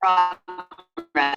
Progress.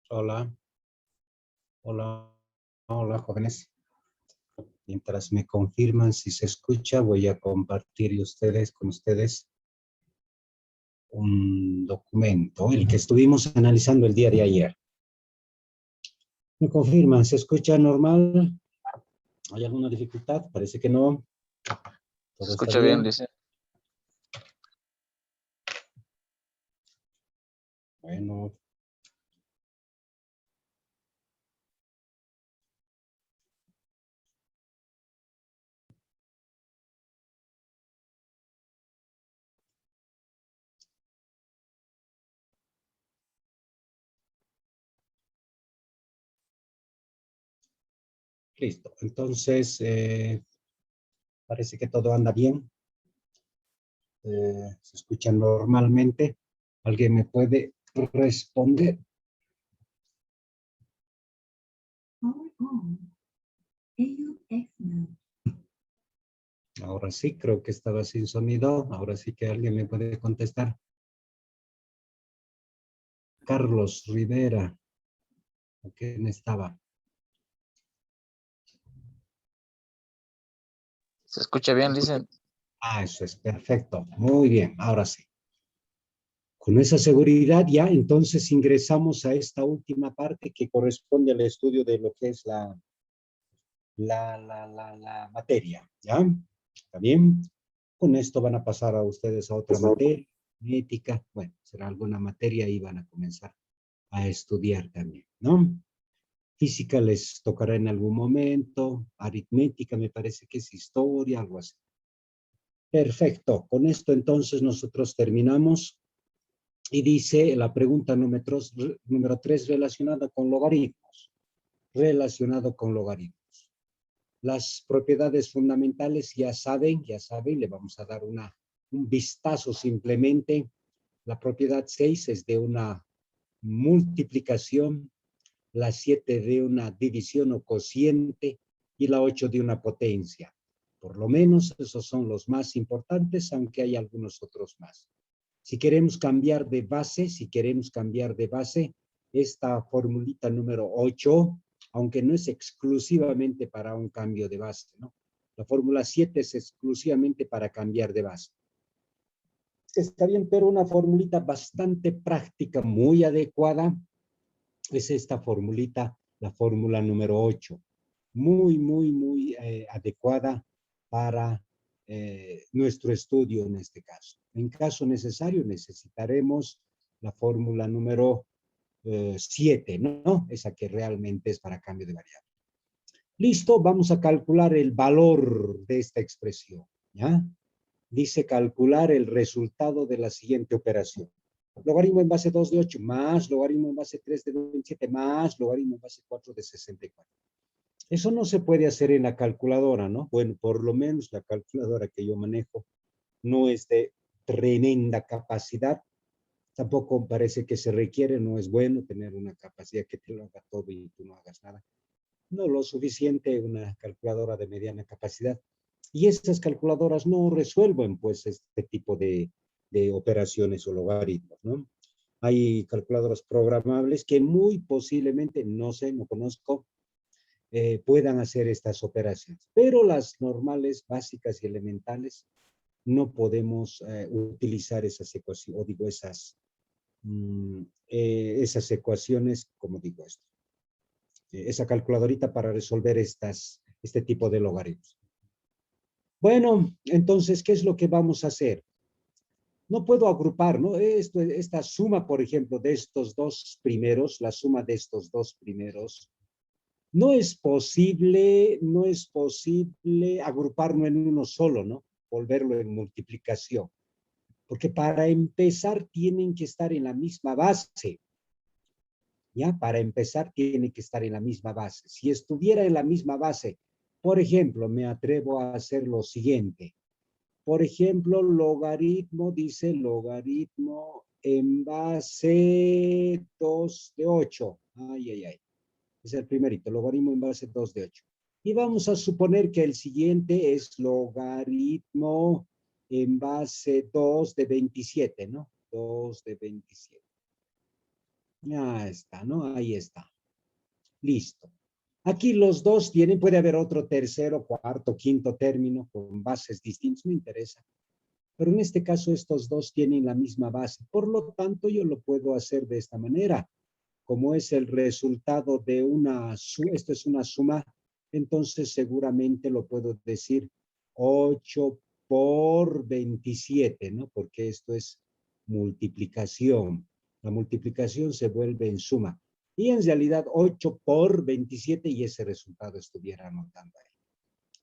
Hola, hola, hola, jóvenes. Mientras me confirman si se escucha, voy a compartir con ustedes un documento, el que estuvimos analizando el día de ayer. ¿Me confirman? ¿Se escucha normal? ¿Hay alguna dificultad? Parece que no. Se escucha bien, dice. Bueno. Listo. Entonces, parece que todo anda bien. Se escucha normalmente. ¿Alguien me puede responder? Ahora sí, creo que estaba sin sonido. Ahora sí que alguien me puede contestar. Carlos Rivera. ¿Quién estaba? Se escucha bien, dicen. Ah, eso es perfecto. Muy bien, ahora sí. Con esa seguridad ya entonces ingresamos a esta última parte que corresponde al estudio de lo que es la materia, ¿ya? ¿Está bien? Con esto van a pasar a ustedes a otra materia, ética, bueno, será alguna materia y van a comenzar a estudiar también, ¿no? Física les tocará en algún momento, aritmética me parece que es historia, algo así. Perfecto, con esto entonces nosotros terminamos y dice la pregunta número 3 relacionada con logaritmos. relacionado con logaritmos. Las propiedades fundamentales ya saben, le vamos a dar un vistazo simplemente. La propiedad 6 es de una multiplicación, la 7 de una división o cociente y la 8 de una potencia. Por lo menos esos son los más importantes, aunque hay algunos otros más. Si queremos cambiar de base, esta formulita número 8, aunque no es exclusivamente para un cambio de base, ¿no? La fórmula 7 es exclusivamente para cambiar de base. Está bien, pero una formulita bastante práctica, muy adecuada, es esta formulita, la fórmula número 8. Muy adecuada para nuestro estudio en este caso. En caso necesario, necesitaremos la fórmula número 7, ¿no? Esa que realmente es para cambio de variable. Listo, vamos a calcular el valor de esta expresión, ¿ya? Dice calcular el resultado de la siguiente operación. Logaritmo en base 2 de 8 más logaritmo en base 3 de 27 más logaritmo en base 4 de 64. Eso no se puede hacer en la calculadora, ¿no? Bueno, por lo menos la calculadora que yo manejo no es de tremenda capacidad. Tampoco parece que se requiere, no es bueno tener una capacidad que te lo haga todo y tú no hagas nada. No lo suficiente una calculadora de mediana capacidad. Y estas calculadoras no resuelven, pues, este tipo de operaciones o logaritmos, ¿no? Hay calculadoras programables que muy posiblemente, no sé, no conozco, puedan hacer estas operaciones. Pero las normales, básicas y elementales, no podemos utilizar esas ecuaciones, o digo, esas ecuaciones, como digo esto, esa calculadorita para resolver este tipo de logaritmos. Bueno, entonces, ¿qué es lo que vamos a hacer? No puedo agrupar, ¿no? Esta suma, por ejemplo, de estos dos primeros, la suma de estos dos primeros, no es posible agruparlo en uno solo, ¿no? Volverlo en multiplicación. Porque para empezar tienen que estar en la misma base. ¿Ya? Para empezar tiene que estar en la misma base. Si estuviera en la misma base, por ejemplo, me atrevo a hacer lo siguiente. Por ejemplo, logaritmo, dice logaritmo en base 2 de 8. Ay. Es el primerito, logaritmo en base 2 de 8. Y vamos a suponer que el siguiente es logaritmo en base 2 de 27, ¿no? 2 de 27. Ya está, ¿no? Ahí está. Listo. Aquí los dos tienen, puede haber otro tercero, cuarto, quinto término con bases distintas, me interesa. Pero en este caso estos dos tienen la misma base. Por lo tanto, yo lo puedo hacer de esta manera. Como es el resultado de esto es una suma, entonces seguramente lo puedo decir 8 por 27, ¿no? Porque esto es multiplicación. La multiplicación se vuelve en suma. Y en realidad 8 por 27 y ese resultado estuviera anotando ahí.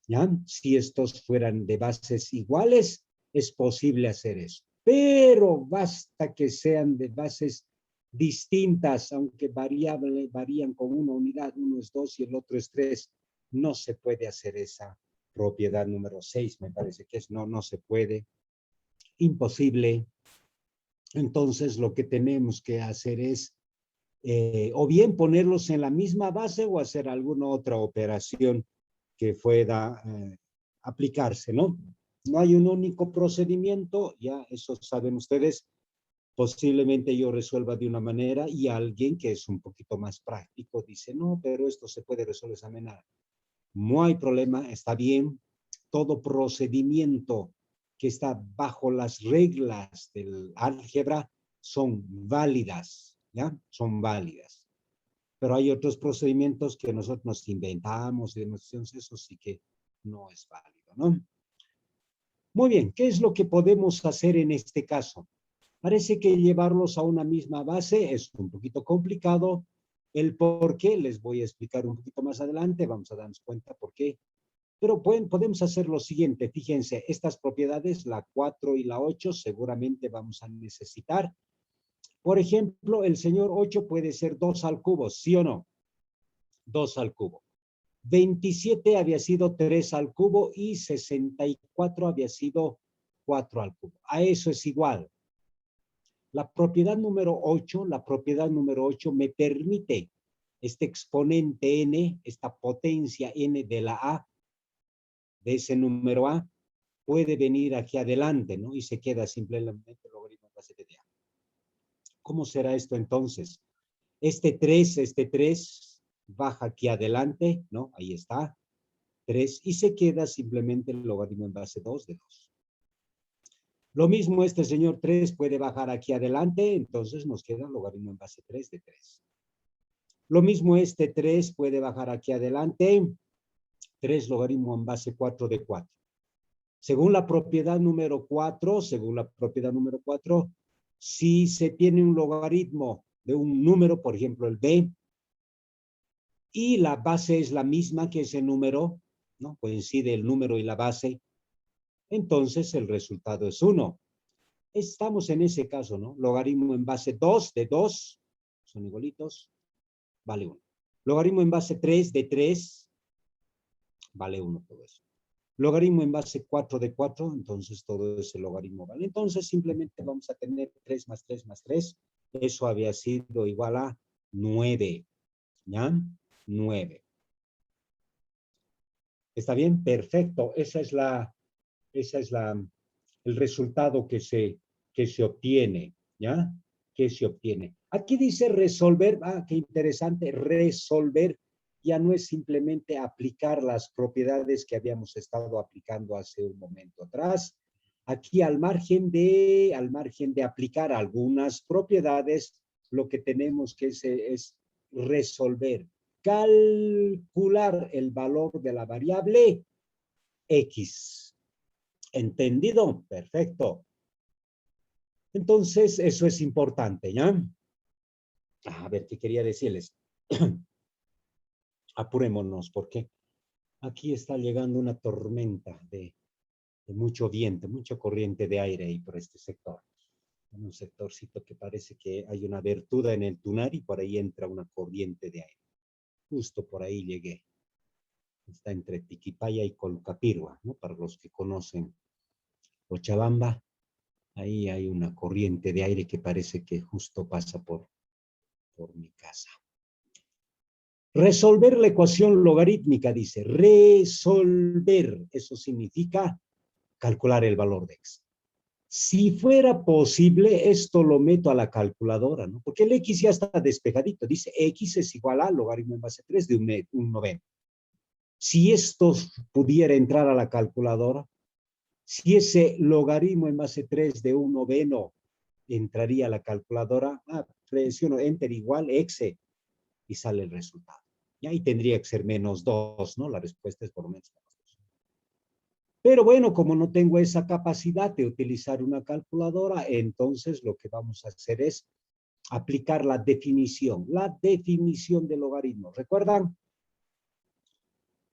¿Ya? Si estos fueran de bases iguales, es posible hacer eso. Pero basta que sean de bases distintas, aunque varían con una unidad, uno es 2 y el otro es 3. No se puede hacer esa propiedad número 6, me parece que es, no se puede. Imposible. Entonces, lo que tenemos que hacer es o bien ponerlos en la misma base o hacer alguna otra operación que pueda aplicarse, ¿no? No hay un único procedimiento, ya eso saben ustedes, posiblemente yo resuelva de una manera y alguien que es un poquito más práctico dice, no, pero esto se puede resolver de esa manera. No hay problema, está bien. Todo procedimiento que está bajo las reglas del álgebra son válidas, ¿ya? Son válidas. Pero hay otros procedimientos que nosotros nos inventamos y demostramos, eso sí que no es válido, ¿no? Muy bien, ¿qué es lo que podemos hacer en este caso? Parece que llevarlos a una misma base es un poquito complicado. El por qué les voy a explicar un poquito más adelante, vamos a darnos cuenta por qué. Pero podemos hacer lo siguiente, fíjense, estas propiedades, la 4 y la 8, seguramente vamos a necesitar. Por ejemplo, el señor 8 puede ser 2 al cubo, ¿sí o no? 2 al cubo. 27 había sido 3 al cubo y 64 había sido 4 al cubo. A eso es igual. La propiedad número 8 me permite este exponente n, esta potencia n de la a, de ese número a, puede venir aquí adelante, ¿no? Y se queda simplemente el logaritmo base de a. ¿Cómo será esto entonces? Este 3 baja aquí adelante, ¿no? Ahí está, 3, y se queda simplemente el logaritmo en base 2 de 2. Lo mismo este señor 3 puede bajar aquí adelante, entonces nos queda el logaritmo en base 3 de 3. Lo mismo este 3 puede bajar aquí adelante, 3 logaritmo en base 4 de 4. Según la propiedad número 4, si se tiene un logaritmo de un número, por ejemplo el b, y la base es la misma que ese número, ¿no? Coincide el número y la base, entonces el resultado es 1. Estamos en ese caso, ¿no? Logaritmo en base 2 de 2, son igualitos, vale 1. Logaritmo en base 3 de 3, vale 1 todo eso. Logaritmo en base 4 de 4, entonces todo ese logaritmo vale. Entonces simplemente vamos a tener 3 más 3 más 3. Eso había sido igual a 9. ¿Ya? 9. ¿Está bien? Perfecto. Esa es el resultado que se obtiene. ¿Ya? Que se obtiene. Aquí dice resolver. Ah, qué interesante. Resolver ya no es simplemente aplicar las propiedades que habíamos estado aplicando hace un momento atrás. Aquí al margen de aplicar algunas propiedades, lo que tenemos que es resolver, calcular el valor de la variable X. ¿Entendido? Perfecto. Entonces, eso es importante, ¿ya? A ver, ¿qué quería decirles? Apurémonos, porque aquí está llegando una tormenta de mucho viento, mucha corriente de aire ahí por este sector. En un sectorcito que parece que hay una abertura en el tunar y por ahí entra una corriente de aire. Justo por ahí llegué. Está entre Tiquipaya y Colcapirua, ¿no? Para los que conocen Cochabamba, ahí hay una corriente de aire que parece que justo pasa por mi casa. Resolver la ecuación logarítmica, dice. Resolver, eso significa calcular el valor de X. Si fuera posible, esto lo meto a la calculadora, ¿no? Porque el X ya está despejadito. Dice X es igual a logaritmo en base 3 de un noveno. Si esto pudiera entrar a la calculadora, si ese logaritmo en base 3 de un noveno entraría a la calculadora, presiono Enter igual X y sale el resultado. Y ahí tendría que ser menos 2, ¿no? La respuesta es por lo menos menos 2. Pero bueno, como no tengo esa capacidad de utilizar una calculadora, entonces lo que vamos a hacer es aplicar la definición de logaritmo. ¿Recuerdan?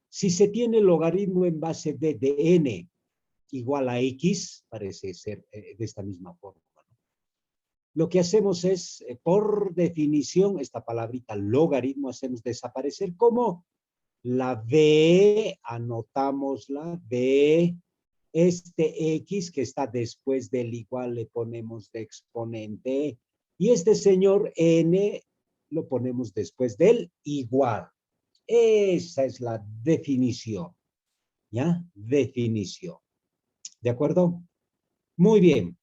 Si se tiene logaritmo en base b de n igual a x, parece ser de esta misma forma, ¿no? Lo que hacemos es, por definición, esta palabrita logaritmo hacemos desaparecer como la b, anotamos la b, este x que está después del igual le ponemos de exponente y este señor n lo ponemos después del igual. Esa es la definición, ¿ya? Definición. ¿De acuerdo? Muy bien.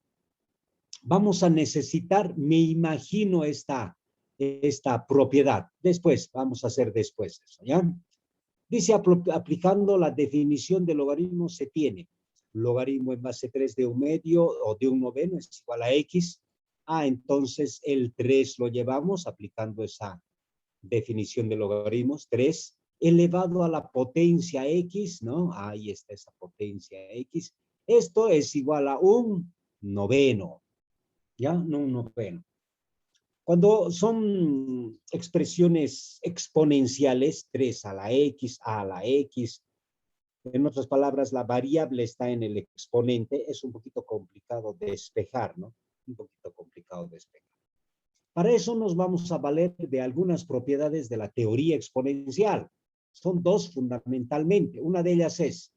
Vamos a necesitar, me imagino, esta propiedad. Después, vamos a hacer después eso, ¿ya? Dice, aplicando la definición de logaritmo se tiene logaritmo en base 3 de un medio o de un noveno es igual a X. Entonces el 3 lo llevamos aplicando esa definición de logaritmos. 3 elevado a la potencia X, ¿no? Ahí está esa potencia X. Esto es igual a un noveno, ¿ya? No un noveno. Cuando son expresiones exponenciales, 3 a la X, en otras palabras, la variable está en el exponente, es un poquito complicado de despejar, ¿no? Un poquito complicado de despejar. Para eso nos vamos a valer de algunas propiedades de la teoría exponencial. Son dos fundamentalmente. Una de ellas es,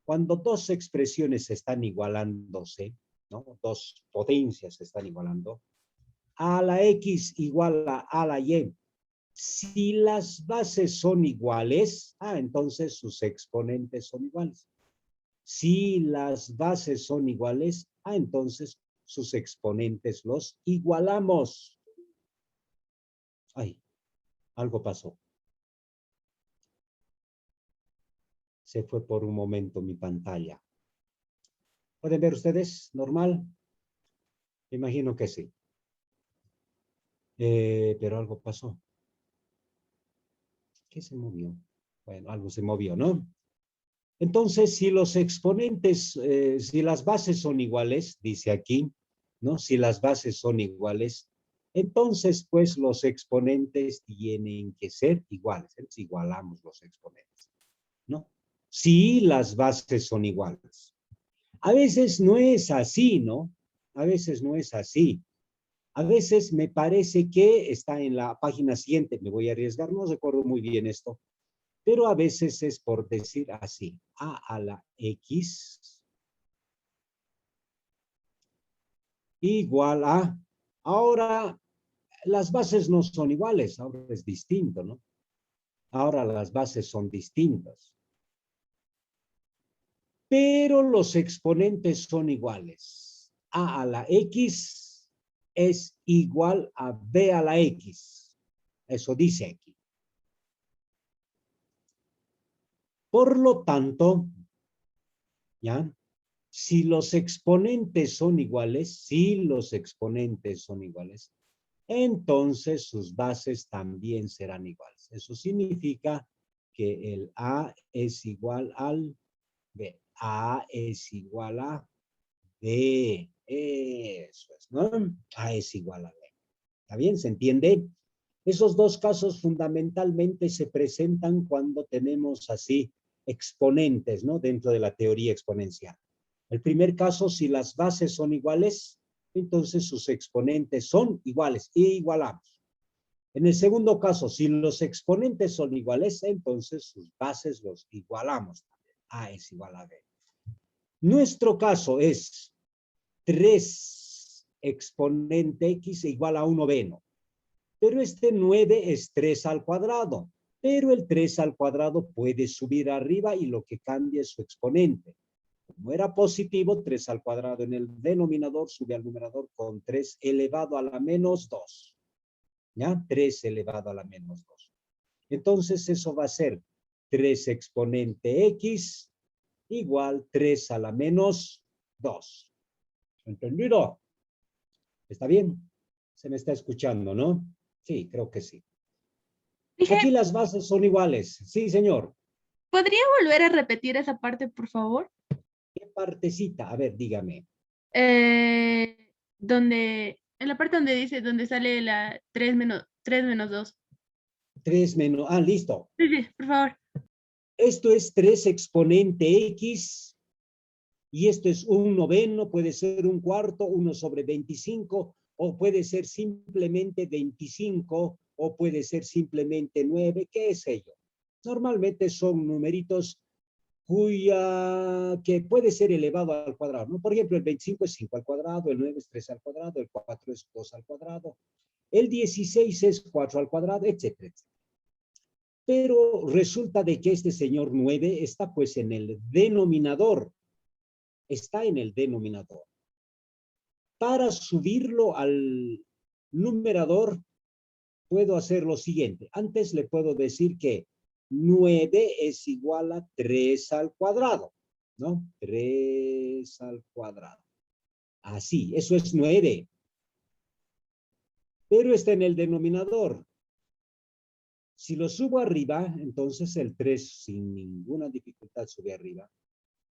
cuando dos expresiones están igualándose, ¿no? Dos potencias se están igualando, a la X igual a la Y. Si las bases son iguales, entonces sus exponentes son iguales. Si las bases son iguales, entonces sus exponentes los igualamos. Ay, algo pasó. Se fue por un momento mi pantalla. ¿Pueden ver ustedes? ¿Normal? Me imagino que sí. Pero algo pasó. ¿Qué se movió? Bueno, algo se movió, ¿no? Entonces, si los exponentes, si las bases son iguales, dice aquí, ¿no? Si las bases son iguales, entonces, pues, los exponentes tienen que ser iguales. Entonces, igualamos los exponentes, ¿no? Si las bases son iguales. A veces no es así, ¿no? A veces no es así. A veces me parece que está en la página siguiente, me voy a arriesgar, no recuerdo muy bien esto, pero a veces es por decir así, a la X igual a, ahora las bases no son iguales, ahora es distinto, ¿no? Ahora las bases son distintas. Pero los exponentes son iguales. A la X es igual a B a la X. Eso dice aquí. Por lo tanto, ¿ya? Si los exponentes son iguales, entonces sus bases también serán iguales. Eso significa que el A es igual al B. A es igual a B. Eso es, ¿no? A es igual a B. ¿Está bien? ¿Se entiende? Esos dos casos fundamentalmente se presentan cuando tenemos así exponentes, ¿no? Dentro de la teoría exponencial. El primer caso, si las bases son iguales, entonces sus exponentes son iguales y igualamos. En el segundo caso, si los exponentes son iguales, entonces sus bases los igualamos. A es igual a B. Nuestro caso es 3 exponente X igual a 1B, ¿no? Pero este 9 es 3 al cuadrado. Pero el 3 al cuadrado puede subir arriba y lo que cambia es su exponente. Como era positivo, 3 al cuadrado en el denominador sube al numerador con 3 elevado a la menos 2. ¿Ya? 3 elevado a la menos 2. Entonces eso va a ser 3 exponente X igual 3 a la menos 2. ¿Entendido? ¿Está bien? Se me está escuchando, ¿no? Sí, creo que sí. Dije, Aquí las bases son iguales. Sí, señor. ¿podría volver a repetir esa parte, por favor? ¿Qué partecita? A ver, dígame. En la parte donde dice, donde sale la 3 menos 2. 3 menos... listo. Sí, sí, por favor. Esto es 3 exponente X y esto es un noveno, puede ser un cuarto, 1 sobre 25, o puede ser simplemente 25, o puede ser simplemente 9, qué sé yo. Normalmente son numeritos que puede ser elevado al cuadrado, ¿no? Por ejemplo, el 25 es 5 al cuadrado, el 9 es 3 al cuadrado, el 4 es 2 al cuadrado, el 16 es 4 al cuadrado, etcétera, etcétera. Pero resulta de que este señor 9 está pues en el denominador. Está en el denominador. Para subirlo al numerador, puedo hacer lo siguiente. Antes le puedo decir que 9 es igual a 3 al cuadrado, ¿no? 3 al cuadrado. Así, eso es 9. Pero está en el denominador. Si lo subo arriba, entonces el 3 sin ninguna dificultad sube arriba.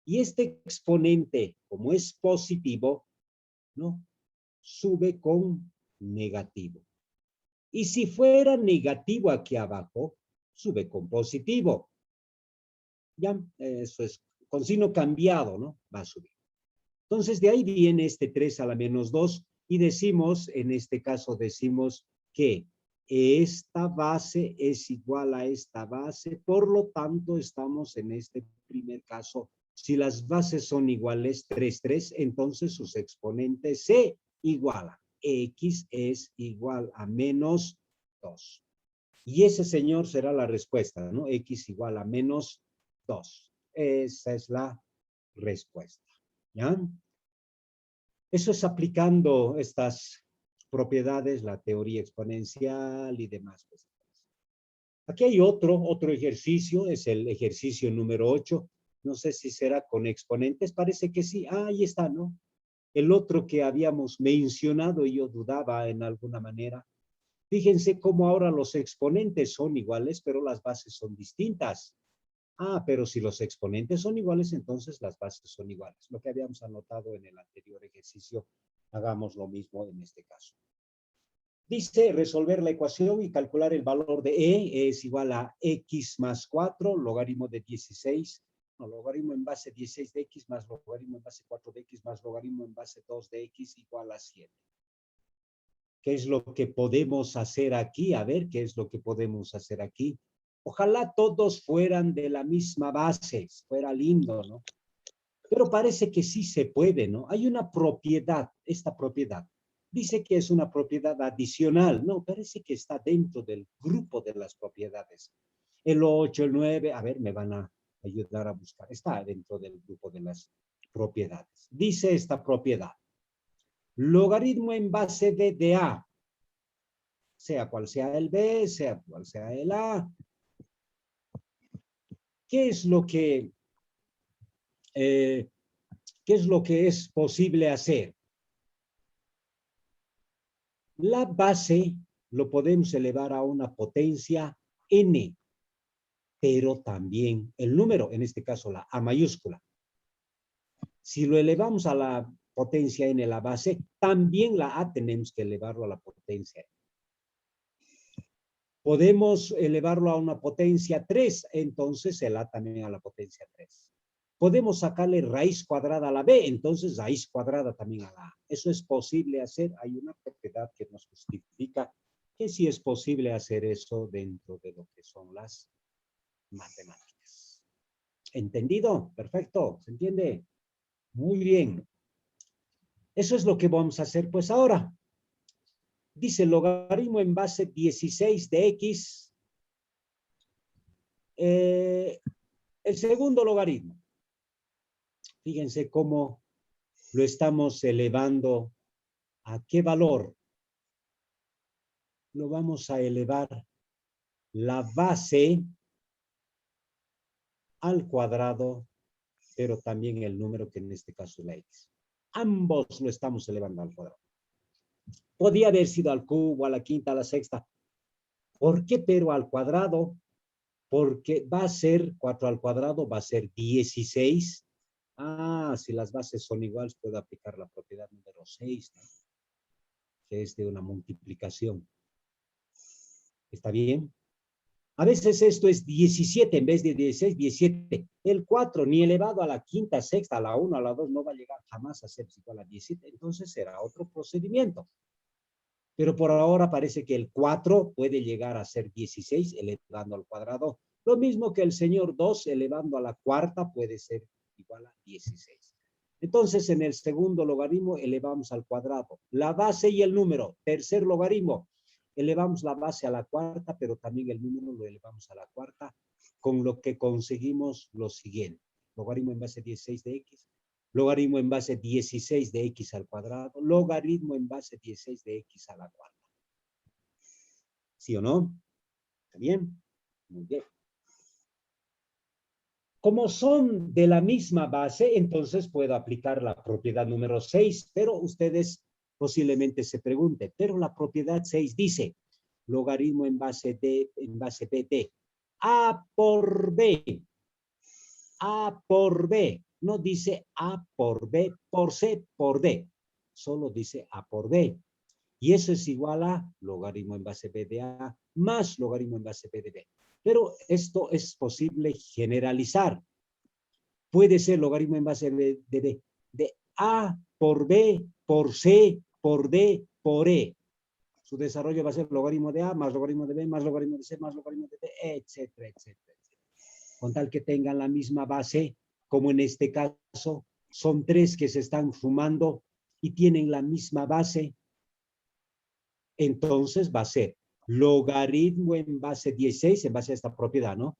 Y este exponente, como es positivo, ¿no? Sube con negativo. Y si fuera negativo aquí abajo, sube con positivo. Ya, eso es con signo cambiado, ¿no? Va a subir. Entonces, de ahí viene este 3 a la menos 2, Y decimos, en este caso decimos que esta base es igual a esta base, por lo tanto estamos en este primer caso. Si las bases son iguales 3, 3, entonces sus exponentes se igualan. X es igual a menos 2. Y ese, señor, será la respuesta, ¿no? X igual a menos 2. Esa es la respuesta, ¿ya? Eso es aplicando estas propiedades, la teoría exponencial y demás. Aquí hay otro ejercicio, es el ejercicio número 8. No sé si será con exponentes, parece que sí. Ah, ahí está, ¿no? El otro que habíamos mencionado y yo dudaba en alguna manera. Fíjense cómo ahora los exponentes son iguales, pero las bases son distintas. Ah, pero si los exponentes son iguales, entonces las bases son iguales. Lo que habíamos anotado en el anterior ejercicio, hagamos lo mismo en este caso. Dice resolver la ecuación y calcular el valor de E es igual a X más 4, logaritmo de 16, no, logaritmo en base 16 de X más logaritmo en base 4 de X más logaritmo en base 2 de X igual a 7. ¿Qué es lo que podemos hacer aquí? A ver, ¿qué es lo que podemos hacer aquí? Ojalá todos fueran de la misma base, fuera lindo, ¿no? Pero parece que sí se puede, ¿no? Hay una propiedad, esta propiedad. Dice que es una propiedad adicional. No, parece que está dentro del grupo de las propiedades. El 8, el 9, a ver, me van a ayudar a buscar. Está dentro del grupo de las propiedades. Dice esta propiedad. Logaritmo en base de A, sea cual sea el B, sea cual sea el A. ¿Qué es lo que es posible hacer? La base lo podemos elevar a una potencia n, pero también el número, en este caso la A mayúscula. Si lo elevamos a la potencia n, la base, también la A tenemos que elevarlo a la potencia n. Podemos elevarlo a una potencia 3, entonces el A también a la potencia 3. Podemos sacarle raíz cuadrada a la B, entonces raíz cuadrada también a la A. Eso es posible hacer. Hay una propiedad que nos justifica que sí es posible hacer eso dentro de lo que son las matemáticas. ¿Entendido? Perfecto. ¿Se entiende? Muy bien. Eso es lo que vamos a hacer pues ahora. Dice logaritmo en base 16 de X. El segundo logaritmo. Fíjense cómo lo estamos elevando. ¿A qué valor? Lo vamos a elevar la base al cuadrado, pero también el número que en este caso es la X. Ambos lo estamos elevando al cuadrado. Podía haber sido al cubo, a la quinta, a la sexta. ¿Por qué pero al cuadrado? Porque va a ser 4 al cuadrado, va a ser 16. Ah, si las bases son iguales, puedo aplicar la propiedad número 6, ¿no? Que es de una multiplicación. ¿Está bien? A veces esto es 17 en vez de 16, 17. El 4 ni elevado a la quinta, sexta, a la 1, a la 2 no va a llegar jamás a ser igual a 17. Entonces será otro procedimiento. Pero por ahora parece que el 4 puede llegar a ser 16 elevando al cuadrado. Lo mismo que el señor 2 elevando a la cuarta puede ser igual a 16. Entonces en el segundo logaritmo elevamos al cuadrado la base y el número. Tercer logaritmo, elevamos la base a la cuarta, pero también el número lo elevamos a la cuarta, con lo que conseguimos lo siguiente. Logaritmo en base 16 de X. Logaritmo en base 16 de X al cuadrado. Logaritmo en base 16 de X a la cuarta. ¿Sí o no? ¿Está bien? Muy bien. Como son de la misma base, entonces puedo aplicar la propiedad número 6, pero ustedes posiblemente se pregunten, pero la propiedad 6 dice, logaritmo en base B de A por B. A por B. No dice A por B, por C, por D. Solo dice A por B. Y eso es igual a logaritmo en base B de A más logaritmo en base B de B. Pero esto es posible generalizar. Puede ser logaritmo en base B de B de A por B por C por D por E. Su desarrollo va a ser logaritmo de A más logaritmo de B más logaritmo de C más logaritmo de D, etcétera, etcétera, etcétera. Con tal que tengan la misma base, como en este caso, son 3 que se están sumando y tienen la misma base, entonces va a ser logaritmo en base 16, en base a esta propiedad, ¿no?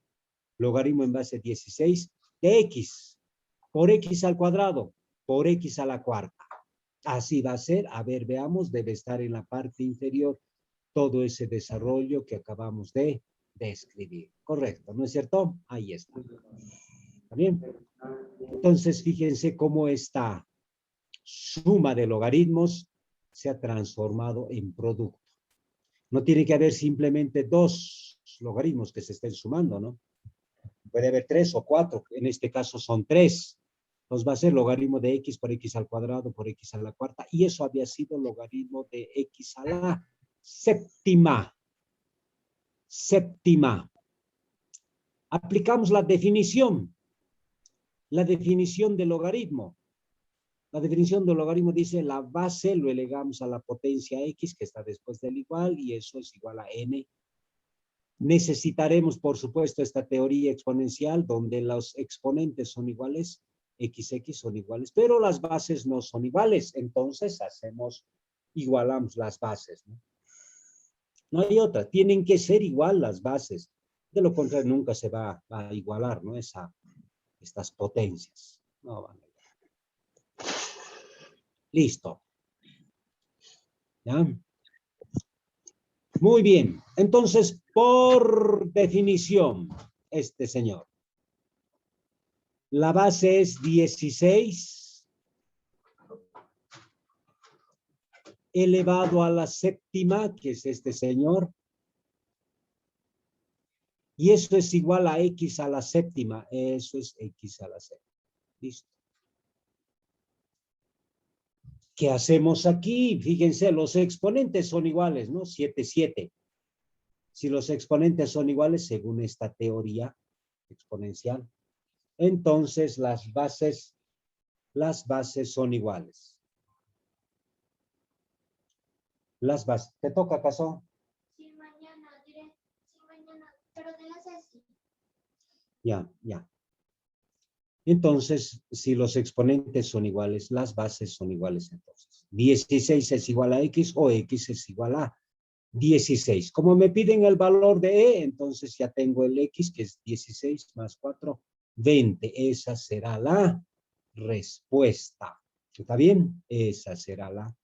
Logaritmo en base 16 de X por X al cuadrado por X a la cuarta. Así va a ser. A ver, veamos, debe estar en la parte inferior todo ese desarrollo que acabamos de escribir. Correcto, ¿no es cierto? Ahí está. ¿Está bien? Entonces, fíjense cómo esta suma de logaritmos se ha transformado en producto. No tiene que haber simplemente 2 logaritmos que se estén sumando, ¿no? Puede haber 3 o 4. En este caso son 3. Entonces va a ser logaritmo de X por X al cuadrado por X a la cuarta. Y eso había sido logaritmo de X a la séptima. Séptima. Aplicamos la definición. La definición del logaritmo. La definición del logaritmo dice la base lo elevamos a la potencia X que está después del igual y eso es igual a N. Necesitaremos, por supuesto, esta teoría exponencial donde los exponentes son iguales, XX son iguales, pero las bases no son iguales. Entonces igualamos las bases, ¿no? No hay otra, tienen que ser igual las bases. De lo contrario, nunca se va a igualar, ¿no? Estas potencias. No van a igualar. Listo. ¿Ya? Muy bien. Entonces, por definición, este señor. La base es 16 elevado a la séptima, que es este señor. Y eso es igual a X a la séptima. Eso es X a la séptima. Listo. ¿Qué hacemos aquí? Fíjense, los exponentes son iguales, ¿no? 7, 7. Si los exponentes son iguales, según esta teoría exponencial, entonces las bases son iguales. Las bases. ¿Te toca acaso? Sí, mañana diré. Sí, mañana, pero de las 6. Ya, ya. Entonces, si los exponentes son iguales, las bases son iguales entonces. 16 es igual a X o X es igual a 16. Como me piden el valor de E, entonces ya tengo el X, que es 16 más 4, 20. Esa será la respuesta. ¿Está bien? Esa será la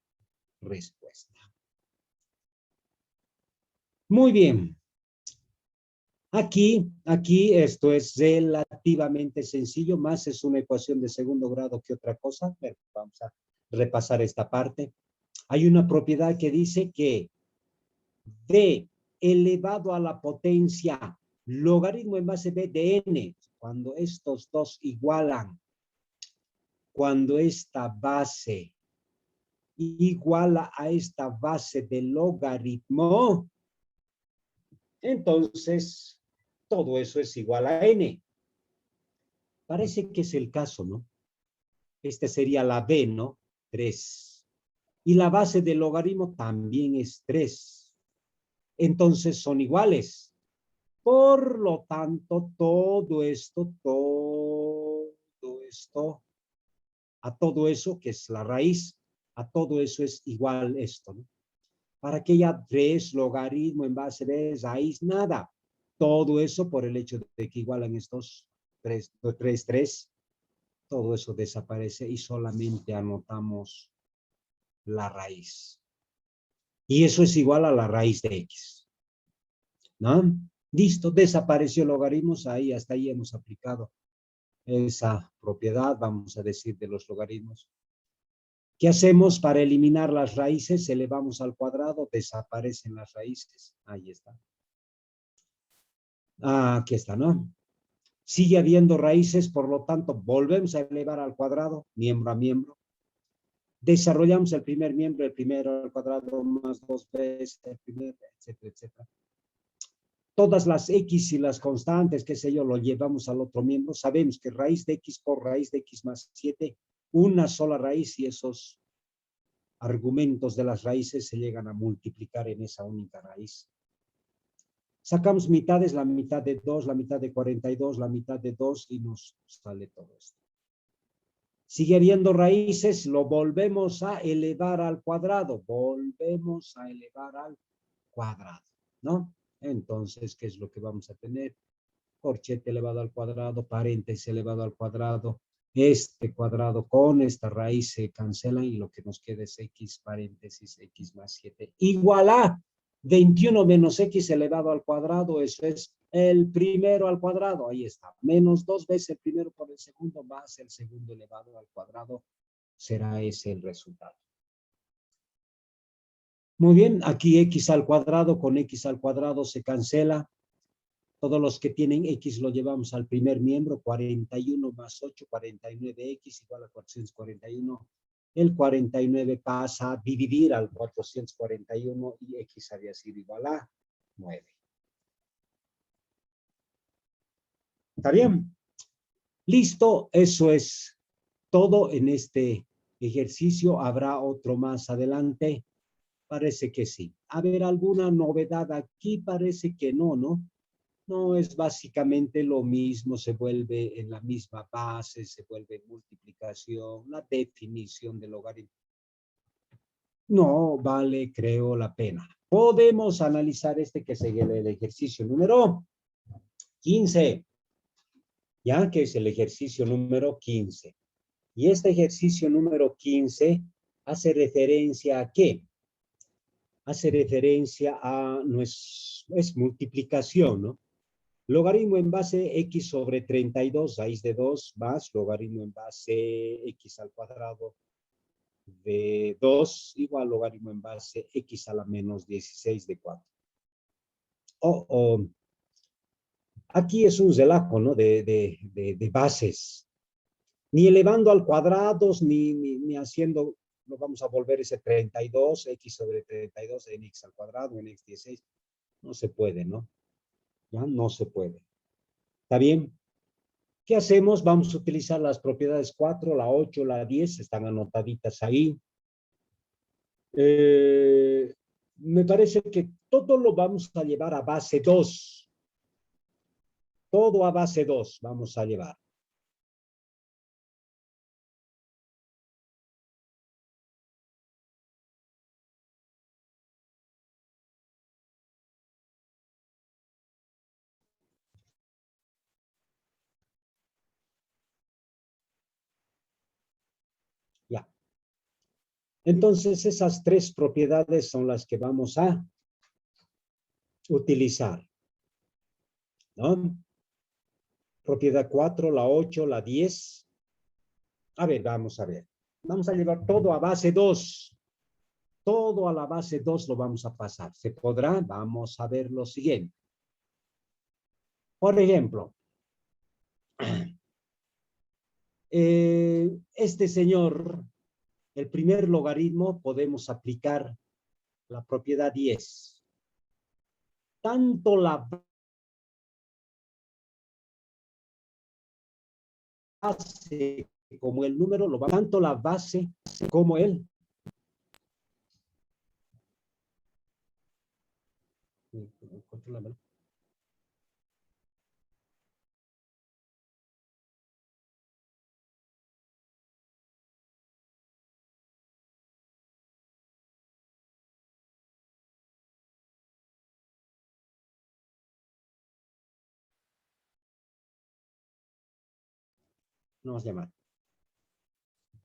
respuesta. Muy bien. Aquí esto es relativamente sencillo, más es una ecuación de segundo grado que otra cosa. Pero vamos a repasar esta parte. Hay una propiedad que dice que D elevado a la potencia logaritmo en base B de N, cuando estos dos igualan, cuando esta base iguala a esta base de logaritmo, entonces todo eso es igual a N. Parece que es el caso, ¿no? Este sería la B, ¿no? 3. Y la base del logaritmo también es 3. Entonces son iguales. Por lo tanto, todo esto, a todo eso, que es la raíz, a todo eso es igual esto, ¿no? Para que haya 3 logaritmo en base de raíz, nada. Todo eso por el hecho de que igualan estos 3, todo eso desaparece y solamente anotamos la raíz. Y eso es igual a la raíz de X. ¿No? Listo, desapareció logaritmos, ahí, hasta ahí hemos aplicado esa propiedad, vamos a decir, de los logaritmos. ¿Qué hacemos para eliminar las raíces? Elevamos al cuadrado, desaparecen las raíces. Ahí está. Aquí está, ¿no? Sigue habiendo raíces, por lo tanto, volvemos a elevar al cuadrado, miembro a miembro. Desarrollamos el primer miembro, el primero al cuadrado más 2 veces el primero, etcétera, etcétera. Todas las X y las constantes, qué sé yo, lo llevamos al otro miembro. Sabemos que raíz de X por raíz de X más 7, una sola raíz y esos argumentos de las raíces se llegan a multiplicar en esa única raíz. Sacamos mitades, la mitad de 2, la mitad de 42, la mitad de 2 y nos sale todo esto. Sigue habiendo raíces, lo volvemos a elevar al cuadrado. Volvemos a elevar al cuadrado, ¿no? Entonces, ¿qué es lo que vamos a tener? Corchete elevado al cuadrado, paréntesis elevado al cuadrado. Este cuadrado con esta raíz se cancela y lo que nos queda es x paréntesis x más 7 igual a 21 menos x elevado al cuadrado. Eso es el primero al cuadrado. Ahí está. Menos 2 veces el primero por el segundo más el segundo elevado al cuadrado. Será ese el resultado. Muy bien. Aquí x al cuadrado con x al cuadrado se cancela. Todos los que tienen x lo llevamos al primer miembro, 41 más 8, 49x igual a 441. El 49 pasa a dividir al 441 y x había sido igual a 9. ¿Está bien? Listo, eso es todo en este ejercicio. ¿Habrá otro más adelante? Parece que sí. A ver, ¿alguna novedad aquí? Parece que no, ¿no? No, es básicamente lo mismo, se vuelve en la misma base, se vuelve multiplicación, la definición del logaritmo. No vale, creo, la pena. Podemos analizar este que es el ejercicio número 15, ya que es el ejercicio número 15. Y este ejercicio número 15 hace referencia ¿a qué? Hace referencia a, no es multiplicación, ¿no? Logaritmo en base x sobre 32, raíz de 2, más logaritmo en base x al cuadrado de 2, igual logaritmo en base x a la menos 16 de 4. Aquí es un relajo, ¿no? De bases. Ni elevando al cuadrado, ni haciendo, lo vamos a volver ese 32, x sobre 32 en x al cuadrado, en x 16. No se puede, ¿no? Ya no se puede. ¿Está bien? ¿Qué hacemos? Vamos a utilizar las propiedades 4, la 8, la 10, están anotaditas ahí. Me parece que todo lo vamos a llevar a base 2. Todo a base 2 vamos a llevar. Ya. Entonces, esas tres propiedades son las que vamos a utilizar, ¿no? Propiedad 4, la 8, la 10. A ver, vamos a ver. Vamos a llevar todo a base 2. Todo a la base 2 lo vamos a pasar. ¿Se podrá? Vamos a ver lo siguiente. Por ejemplo, este señor, el primer logaritmo, podemos aplicar la propiedad 10. Tanto la base como el número, tanto la base como el. Contrólame. No vas a llamar.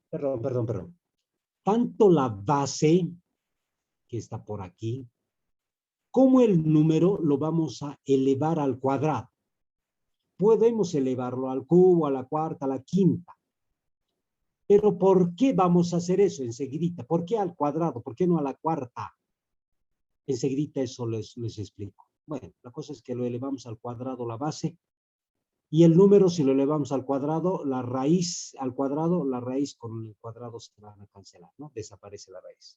Perdón. Tanto la base, que está por aquí, como el número lo vamos a elevar al cuadrado. Podemos elevarlo al cubo, a la cuarta, a la quinta. Pero ¿por qué vamos a hacer eso enseguidita? ¿Por qué al cuadrado? ¿Por qué no a la cuarta? Enseguidita eso les explico. Bueno, la cosa es que lo elevamos al cuadrado la base y el número si lo elevamos al cuadrado, la raíz al cuadrado, la raíz con el cuadrado se van a cancelar, ¿no? Desaparece la raíz.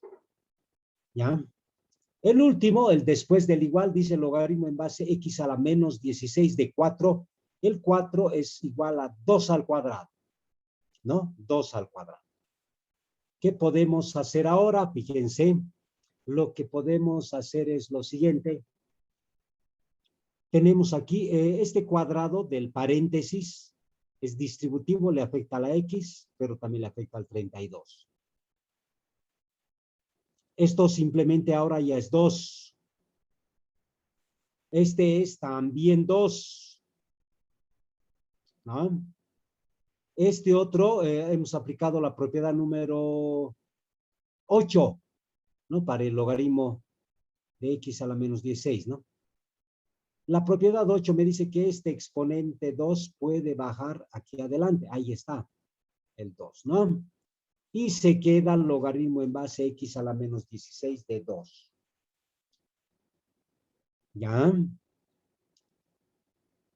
¿Ya? El último, el después del igual, dice logaritmo en base x a la menos 16 de 4. El 4 es igual a 2 al cuadrado, ¿no? 2 al cuadrado. ¿Qué podemos hacer ahora? Fíjense, lo que podemos hacer es lo siguiente. Tenemos aquí este cuadrado del paréntesis, es distributivo, le afecta a la X, pero también le afecta al 32. Esto simplemente ahora ya es 2. Este es también 2. ¿No? Este otro, hemos aplicado la propiedad número 8, ¿no? Para el logaritmo de X a la menos 16, ¿no? La propiedad 8 me dice que este exponente 2 puede bajar aquí adelante. Ahí está, el 2, ¿no? Y se queda el logaritmo en base X a la menos 16 de 2. ¿Ya?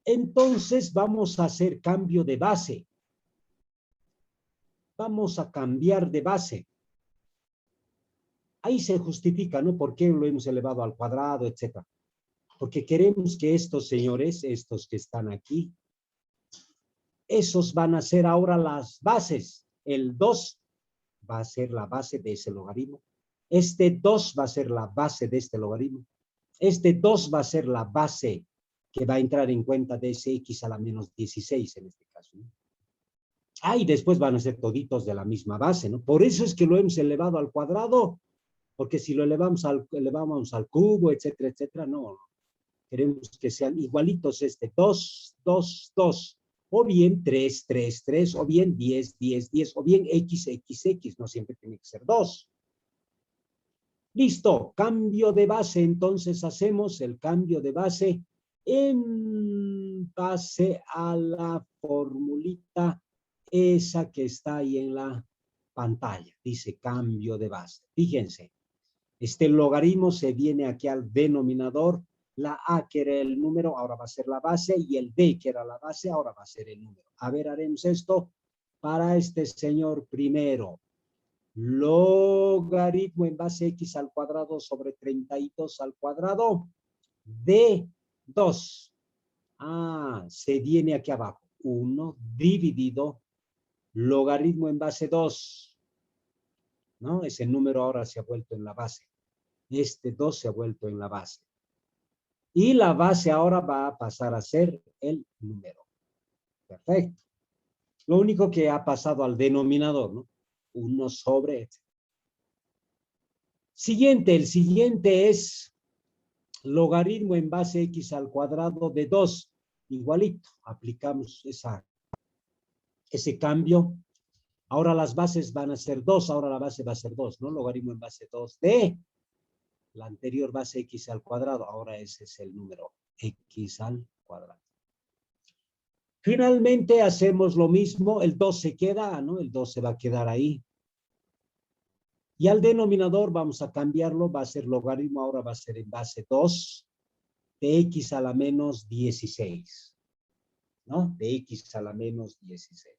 Entonces vamos a hacer cambio de base. Vamos a cambiar de base. Ahí se justifica, ¿no? ¿Por qué lo hemos elevado al cuadrado, etcétera? Porque queremos que estos señores, estos que están aquí, esos van a ser ahora las bases. El 2 va a ser la base de ese logaritmo. Este 2 va a ser la base de este logaritmo. Este 2 va a ser la base que va a entrar en cuenta de ese X a la menos 16 en este caso, ¿no? Ah, y después van a ser toditos de la misma base, ¿no? Por eso es que lo hemos elevado al cuadrado, porque si lo elevamos al cubo, etcétera, etcétera, no. Queremos que sean igualitos 2, 2, 2, o bien 3, 3, 3, o bien 10, 10, 10, o bien X, X, X, no siempre tiene que ser 2. Listo, cambio de base, entonces hacemos el cambio de base en base a la formulita esa que está ahí en la pantalla. Dice cambio de base. Fíjense, este logaritmo se viene aquí al denominador. La A, que era el número, ahora va a ser la base, y el B, que era la base, ahora va a ser el número. A ver, haremos esto para este señor primero. Logaritmo en base X al cuadrado sobre 32 al cuadrado de 2. Ah, se viene aquí abajo. 1 dividido logaritmo en base 2. ¿No? Ese número ahora se ha vuelto en la base. Este 2 se ha vuelto en la base. Y la base ahora va a pasar a ser el número. Perfecto. Lo único que ha pasado al denominador, ¿no? 1 sobre. Siguiente, el siguiente es logaritmo en base X al cuadrado de 2. Igualito, aplicamos ese cambio. Ahora las bases van a ser 2, ahora la base va a ser 2, ¿no? Logaritmo en base 2 de la anterior base X al cuadrado. Ahora ese es el número X al cuadrado. Finalmente hacemos lo mismo, el 2 se queda, ¿no? El 2 se va a quedar ahí. Y al denominador vamos a cambiarlo, va a ser logaritmo, ahora va a ser en base 2 de X a la menos 16, ¿no? De X a la menos 16.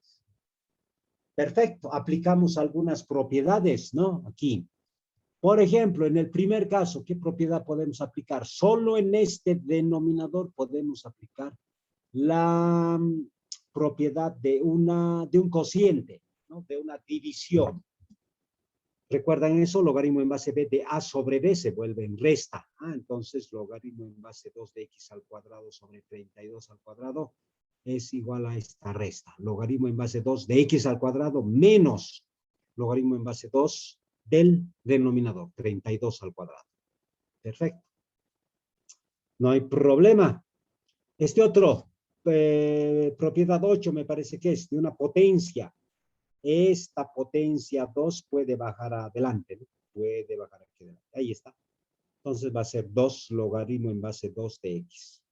Perfecto, aplicamos algunas propiedades, ¿no? Aquí. Por ejemplo, en el primer caso, ¿qué propiedad podemos aplicar? Solo en este denominador podemos aplicar la propiedad de un cociente, ¿no? De una división. ¿Recuerdan eso? Logaritmo en base b de a sobre b se vuelve en resta. Entonces, logaritmo en base 2 de x al cuadrado sobre 32 al cuadrado es igual a esta resta. Logaritmo en base 2 de x al cuadrado menos logaritmo en base 2 del denominador, 32 al cuadrado. Perfecto. No hay problema. Este otro, propiedad 8 me parece que es de una potencia. Esta potencia 2 puede bajar adelante, ¿no? Puede bajar aquí adelante. Ahí está. Entonces va a ser 2 logaritmo en base 2 de x.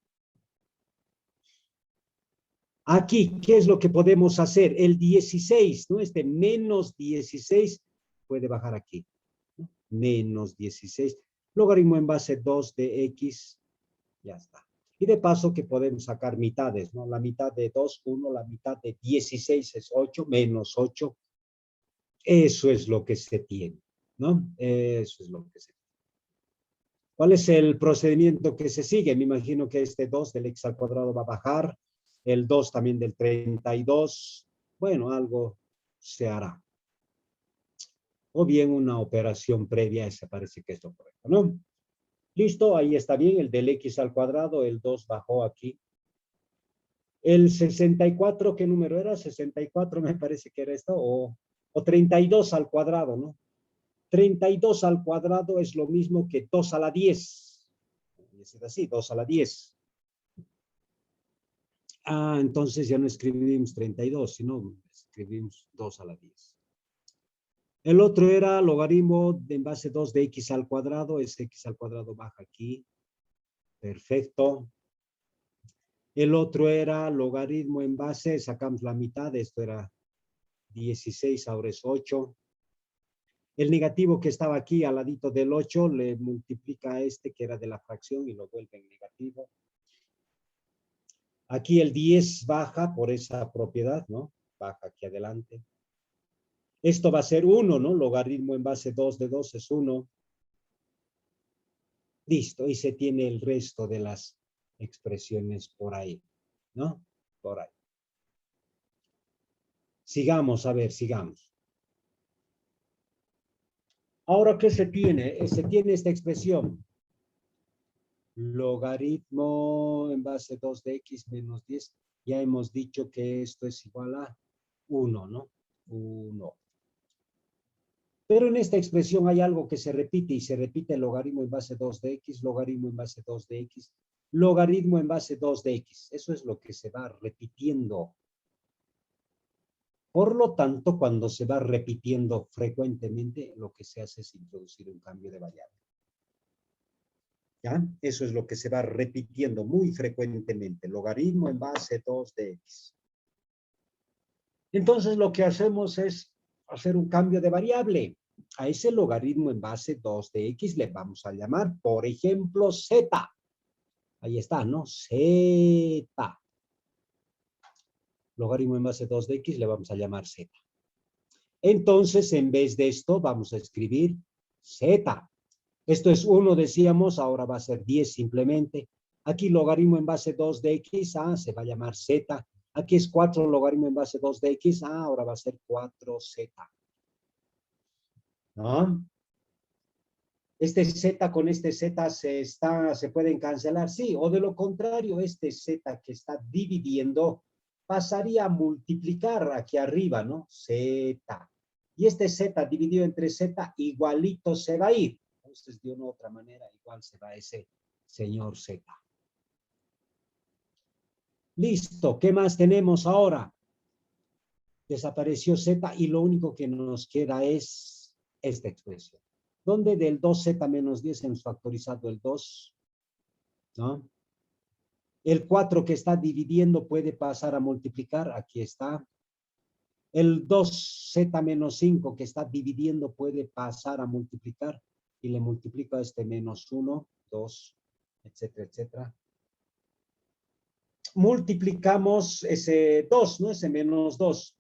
Aquí, ¿qué es lo que podemos hacer? El 16, ¿no? Este menos 16 puede bajar aquí, ¿no? Menos 16. Logaritmo en base 2 de x. Ya está. Y de paso que podemos sacar mitades, ¿no? La mitad de 2, 1, la mitad de 16 es 8, menos 8. Eso es lo que se tiene, ¿no? Eso es lo que se tiene. ¿Cuál es el procedimiento que se sigue? Me imagino que este 2 del x al cuadrado va a bajar, el 2 también del 32. Bueno, algo se hará. o bien una operación previa, esa parece que es lo correcto, ¿no? Listo, ahí está bien, el del x al cuadrado, el 2 bajó aquí. El 64, ¿qué número era? 64 me parece que era esto, o 32 al cuadrado, ¿no? 32 al cuadrado es lo mismo que 2 a la 10. Es así, 2 a la 10. Ah, entonces ya no escribimos 32, sino escribimos 2 a la 10. El otro era logaritmo en base 2 de x al cuadrado. Ese x al cuadrado baja aquí. Perfecto. El otro era logaritmo en base, sacamos la mitad, esto era 16, ahora es 8. El negativo que estaba aquí al ladito del 8 le multiplica a este que era de la fracción y lo vuelve en negativo. Aquí el 10 baja por esa propiedad, ¿no? Baja aquí adelante. Esto va a ser 1, ¿no? Logaritmo en base 2 de 2 es 1. Listo, y se tiene el resto de las expresiones por ahí, ¿no? Por ahí. Sigamos, a ver, sigamos. Ahora, ¿qué se tiene? Se tiene esta expresión. Logaritmo en base 2 de x menos 10. Ya hemos dicho que esto es igual a 1, ¿no? 1. Pero en esta expresión hay algo que se repite y se repite el logaritmo en base 2 de x, logaritmo en base 2 de x, logaritmo en base 2 de x. Eso es lo que se va repitiendo. Por lo tanto, cuando se va repitiendo frecuentemente, lo que se hace es introducir un cambio de variable. ¿Ya? Eso es lo que se va repitiendo muy frecuentemente. Logaritmo en base 2 de x. Entonces, lo que hacemos es hacer un cambio de variable. A ese logaritmo en base 2 de x le vamos a llamar, por ejemplo, z. Ahí está, ¿no? Z. Logaritmo en base 2 de x le vamos a llamar z. Entonces, en vez de esto, vamos a escribir z. Esto es 1, decíamos, ahora va a ser 10 simplemente. Aquí logaritmo en base 2 de x, se va a llamar z. Aquí es 4 logaritmo en base 2 de x, ahora va a ser 4z. ¿No? Este z con este z se pueden cancelar, sí, o de lo contrario, este z que está dividiendo pasaría a multiplicar aquí arriba, ¿no? Z. Y este z dividido entre z igualito se va a ir. Entonces, de una u otra manera, igual se va ese señor z. Listo, ¿qué más tenemos ahora? Desapareció z y lo único que nos queda es esta expresión. Donde del 2z menos 10 hemos factorizado el 2, ¿no? El 4 que está dividiendo puede pasar a multiplicar, aquí está. El 2z menos 5 que está dividiendo puede pasar a multiplicar y le multiplico a este menos 1, 2, etcétera, etcétera. Multiplicamos ese 2, ¿no? Ese menos 2.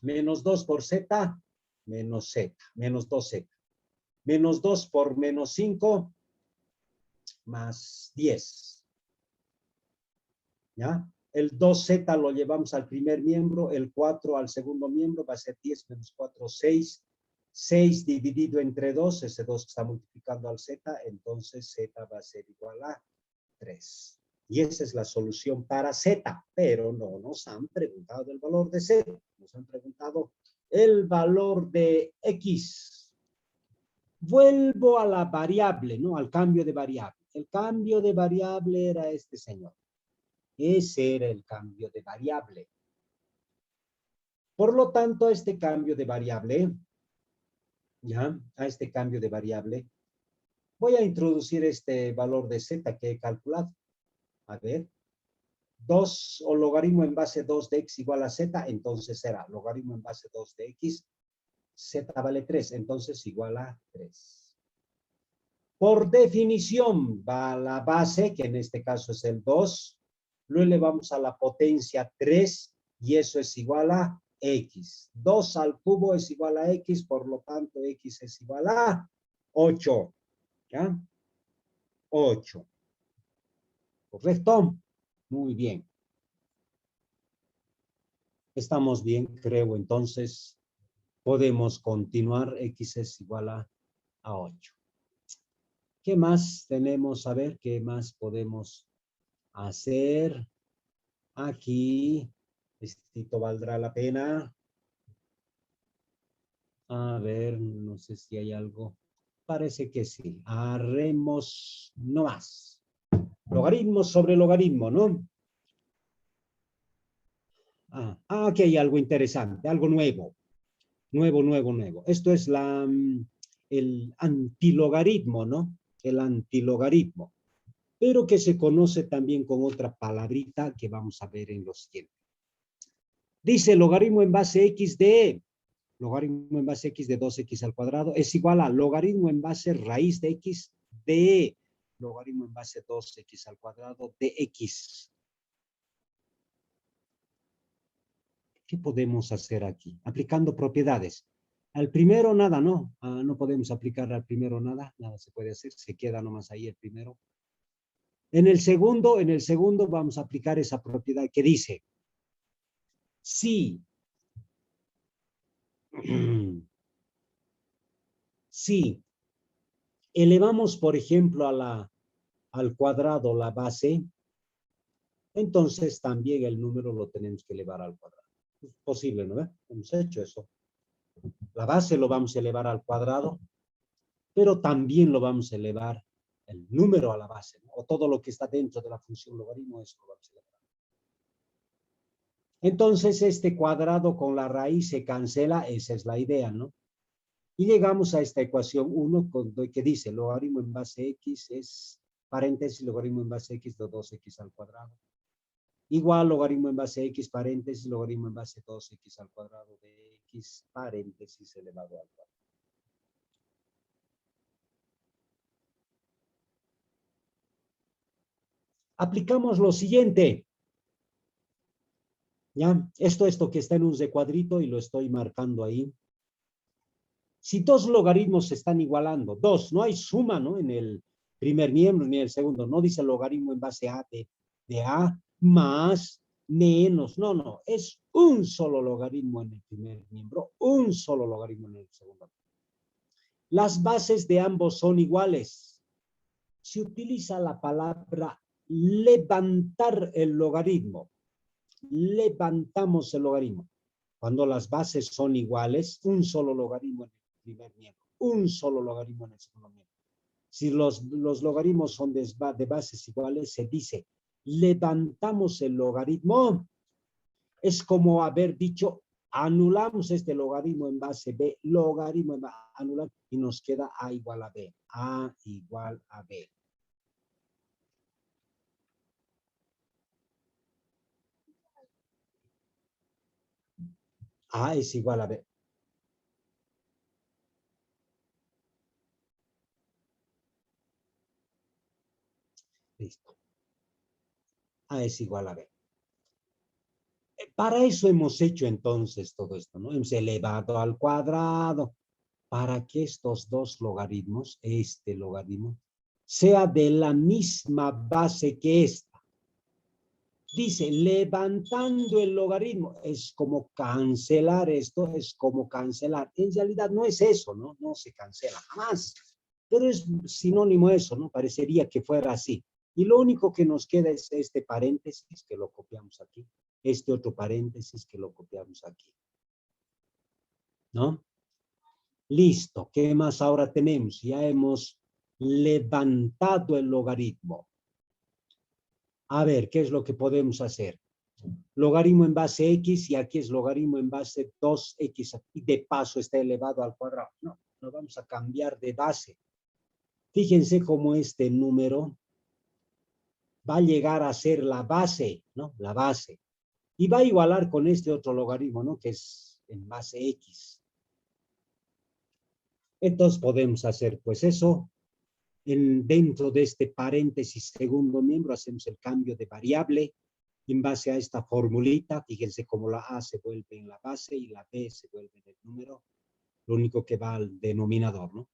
Menos 2 por z, menos z, menos 2z. Menos 2 por menos 5, más 10. ¿Ya? El 2z lo llevamos al primer miembro, el 4 al segundo miembro, va a ser 10 menos 4, 6. 6 dividido entre 2, ese 2 que está multiplicando al z, entonces z va a ser igual a 3. Y esa es la solución para z, pero no nos han preguntado el valor de z, nos han preguntado el valor de x. Vuelvo a la variable, ¿no? Al cambio de variable. El cambio de variable era este señor. Ese era el cambio de variable. Por lo tanto, a este cambio de variable, ¿ya? A este cambio de variable, voy a introducir este valor de z que he calculado. A ver, 2 o logaritmo en base 2 de x igual a z, entonces será logaritmo en base 2 de x, z vale 3, entonces igual a 3. Por definición, va a la base, que en este caso es el 2, lo elevamos a la potencia 3 y eso es igual a x. 2 al cubo es igual a x, por lo tanto x es igual a 8. ¿Ya? 8. ¿Correcto? Muy bien. Estamos bien, creo, entonces. podemos continuar. X es igual a 8. ¿Qué más tenemos? A ver, ¿qué más podemos hacer? Aquí, esto valdrá la pena. A ver, no sé si hay algo. Parece que sí. Haremos no más. Logaritmo sobre logaritmo, ¿no? Aquí hay algo interesante, algo nuevo. Nuevo. Esto es el antilogaritmo, ¿no? El antilogaritmo, pero que se conoce también con otra palabrita que vamos a ver en lo siguiente. Dice logaritmo en base x de logaritmo en base x de 2x al cuadrado es igual a logaritmo en base raíz de x de logaritmo en base 2x al cuadrado de x. ¿Qué podemos hacer aquí? Aplicando propiedades. Al primero nada, no. No podemos aplicar al primero nada. Nada se puede hacer. Se queda nomás ahí el primero. En el segundo vamos a aplicar esa propiedad que dice, si elevamos, por ejemplo, al cuadrado la base, entonces también el número lo tenemos que elevar al cuadrado. Es posible, ¿no? Hemos hecho eso. La base lo vamos a elevar al cuadrado, pero también lo vamos a elevar el número a la base, ¿no? O todo lo que está dentro de la función logaritmo, eso lo vamos a elevar. Entonces, este cuadrado con la raíz se cancela, esa es la idea, ¿no? Y llegamos a esta ecuación 1 que dice logaritmo en base x es paréntesis logaritmo en base x de 2x al cuadrado. Igual logaritmo en base x paréntesis logaritmo en base 2x al cuadrado de x paréntesis elevado al cuadrado. Aplicamos lo siguiente. ¿Ya? Esto que está en un recuadrito y lo estoy marcando ahí. Si dos logaritmos se están igualando, dos, no hay suma, ¿no? En el primer miembro ni en el segundo, no dice logaritmo en base a de a más, menos, no, es un solo logaritmo en el primer miembro, un solo logaritmo en el segundo. Las bases de ambos son iguales. Se utiliza la palabra levantar el logaritmo. Levantamos el logaritmo. Cuando las bases son iguales, un solo logaritmo en el primer miembro, un solo logaritmo en el segundo miembro. Si los logaritmos son de bases iguales, se dice, levantamos el logaritmo. Es como haber dicho, anulamos este logaritmo en base B, logaritmo en base anular, y nos queda A igual a B. A igual a B. A es igual a B. Listo. A es igual a B. Para eso hemos hecho entonces todo esto, ¿no? Hemos elevado al cuadrado para que estos dos logaritmos, este logaritmo, sea de la misma base que esta. Dice, levantando el logaritmo, es como cancelar esto, es como cancelar. En realidad no es eso, ¿no? No se cancela jamás. Pero es sinónimo eso, ¿no? Parecería que fuera así. Y lo único que nos queda es este paréntesis que lo copiamos aquí. Este otro paréntesis que lo copiamos aquí. ¿No? Listo. ¿Qué más ahora tenemos? Ya hemos levantado el logaritmo. A ver, ¿qué es lo que podemos hacer? Logaritmo en base x y aquí es logaritmo en base 2x y de paso está elevado al cuadrado. No, lo vamos a cambiar de base. Fíjense cómo este número va a llegar a ser la base, ¿no? La base. Y va a igualar con este otro logaritmo, ¿no? Que es en base x. Entonces podemos hacer pues eso. Dentro de este paréntesis segundo miembro hacemos el cambio de variable en base a esta formulita. Fíjense cómo la A se vuelve en la base y la B se vuelve en el número. Lo único que va al denominador, ¿no?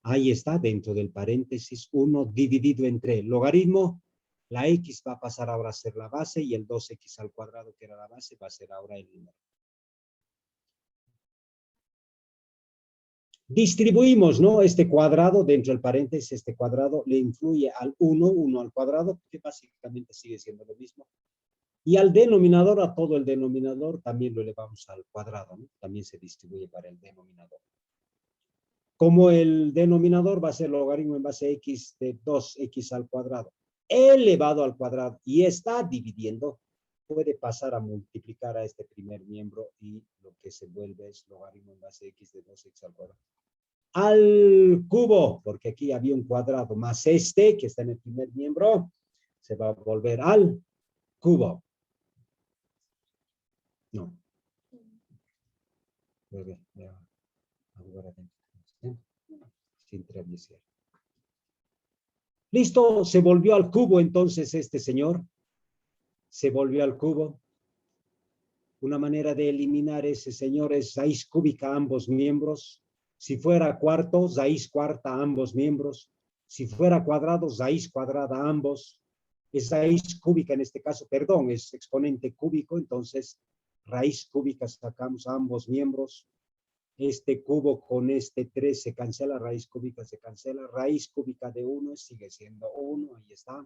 Ahí está, dentro del paréntesis 1 dividido entre logaritmo. La X va a pasar ahora a ser la base y el 2X al cuadrado, que era la base, va a ser ahora el número. Distribuimos, ¿no? Este cuadrado, dentro del paréntesis, este cuadrado le influye al 1 al cuadrado, que básicamente sigue siendo lo mismo. Y al denominador, a todo el denominador, también lo elevamos al cuadrado, ¿no? También se distribuye para el denominador. Como el denominador va a ser logaritmo en base a x de 2x al cuadrado, elevado al cuadrado, y está dividiendo, puede pasar a multiplicar a este primer miembro y lo que se vuelve es logaritmo en base a x de 2x al cuadrado. Al cubo, porque aquí había un cuadrado, más este, que está en el primer miembro, se va a volver al cubo. No. Sin travesía. Listo, se volvió al cubo entonces este señor. Se volvió al cubo. Una manera de eliminar ese señor es raíz cúbica a ambos miembros. Si fuera cuarto, raíz cuarta a ambos miembros. Si fuera cuadrado, raíz cuadrada a ambos. Es raíz cúbica en este caso, perdón, es exponente cúbico, entonces raíz cúbica sacamos a ambos miembros. Este cubo con este 3 se cancela, raíz cúbica se cancela, raíz cúbica de 1 sigue siendo 1, ahí está.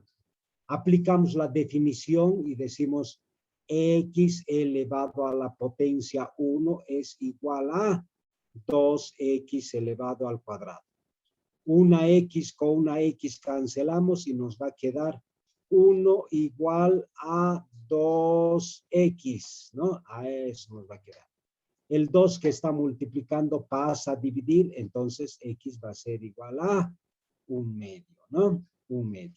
Aplicamos la definición y decimos x elevado a la potencia 1 es igual a 2x elevado al cuadrado. Una x con una x cancelamos y nos va a quedar 1 igual a 2x, ¿no? A eso nos va a quedar. El 2 que está multiplicando pasa a dividir, entonces x va a ser igual a 1/2, ¿no? 1/2.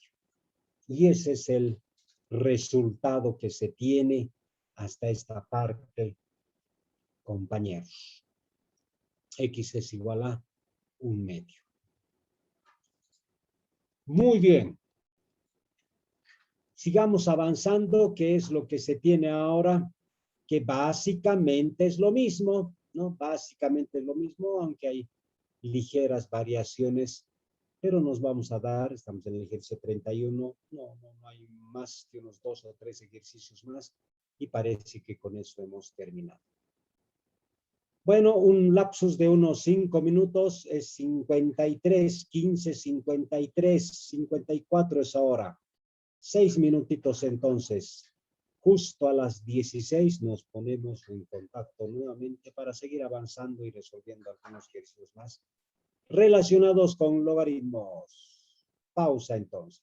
Y ese es el resultado que se tiene hasta esta parte, compañeros. X es igual a 1/2. Muy bien. Sigamos avanzando, ¿qué es lo que se tiene ahora? Que básicamente es lo mismo, ¿no? Básicamente es lo mismo, aunque hay ligeras variaciones, pero nos vamos a dar, estamos en el ejercicio 31, no hay más que unos 2 o 3 ejercicios más y parece que con eso hemos terminado. Bueno, un lapsus de unos 5 minutos es 53, 15, 53, 54 es ahora. 6 minutitos entonces. Justo a las 16 nos ponemos en contacto nuevamente para seguir avanzando y resolviendo algunos ejercicios más relacionados con logaritmos. Pausa entonces.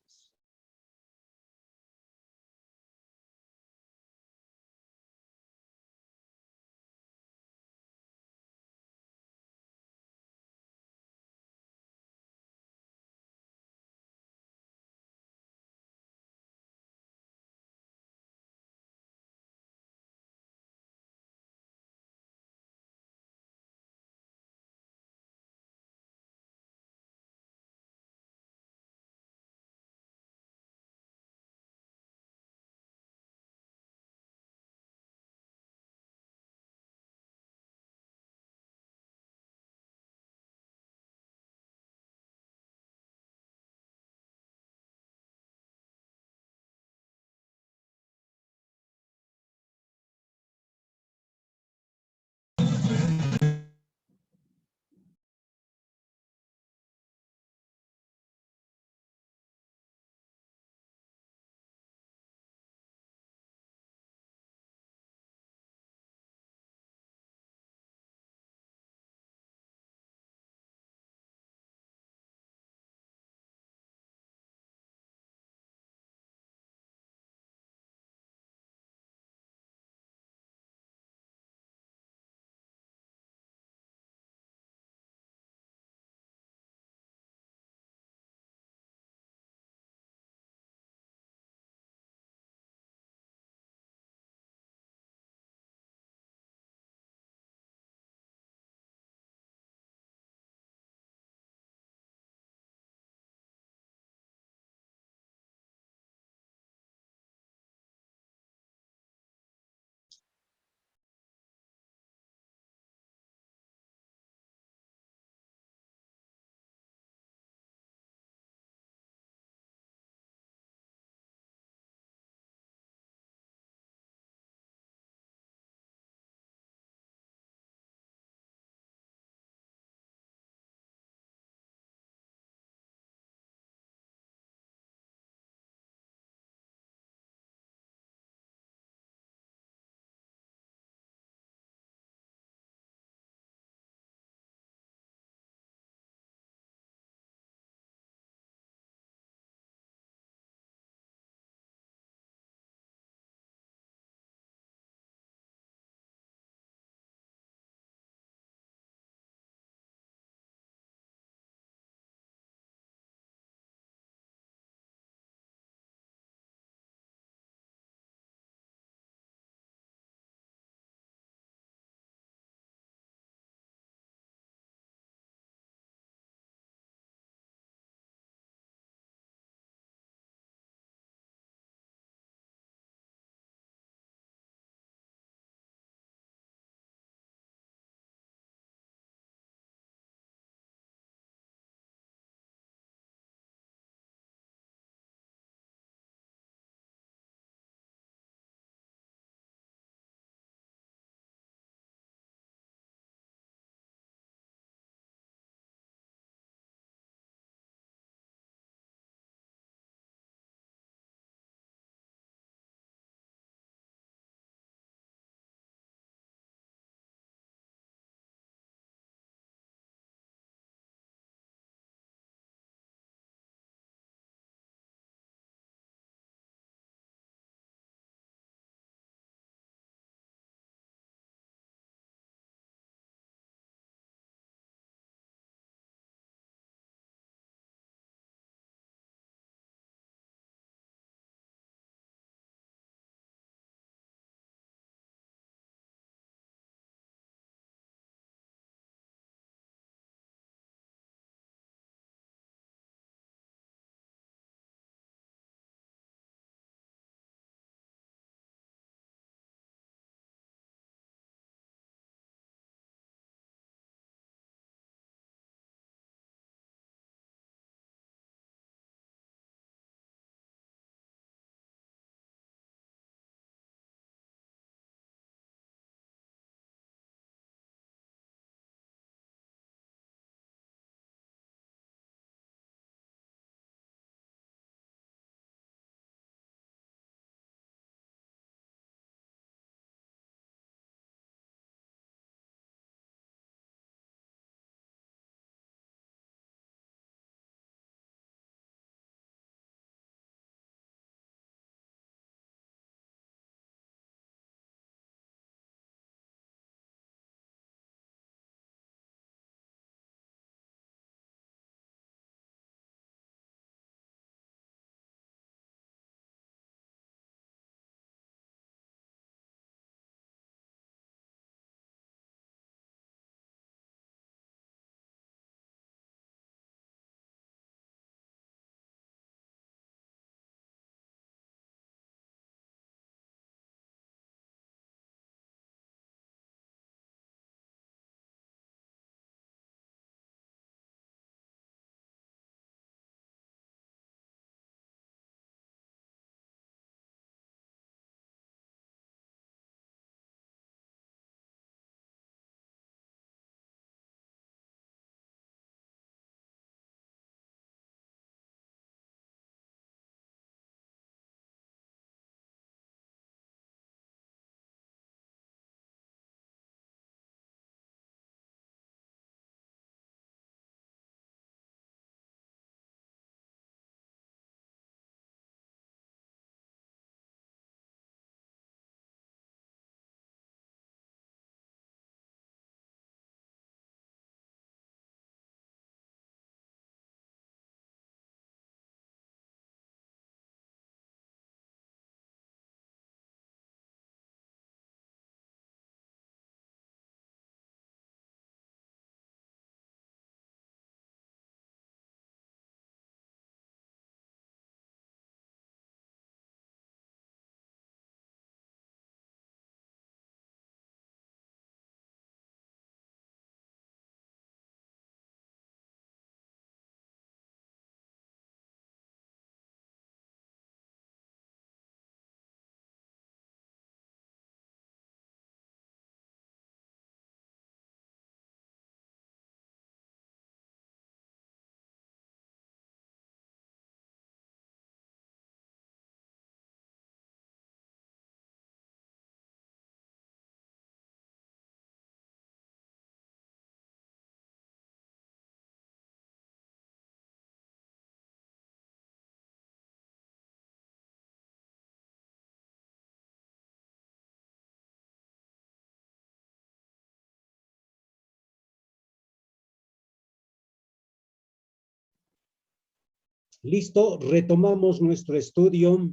Listo, retomamos nuestro estudio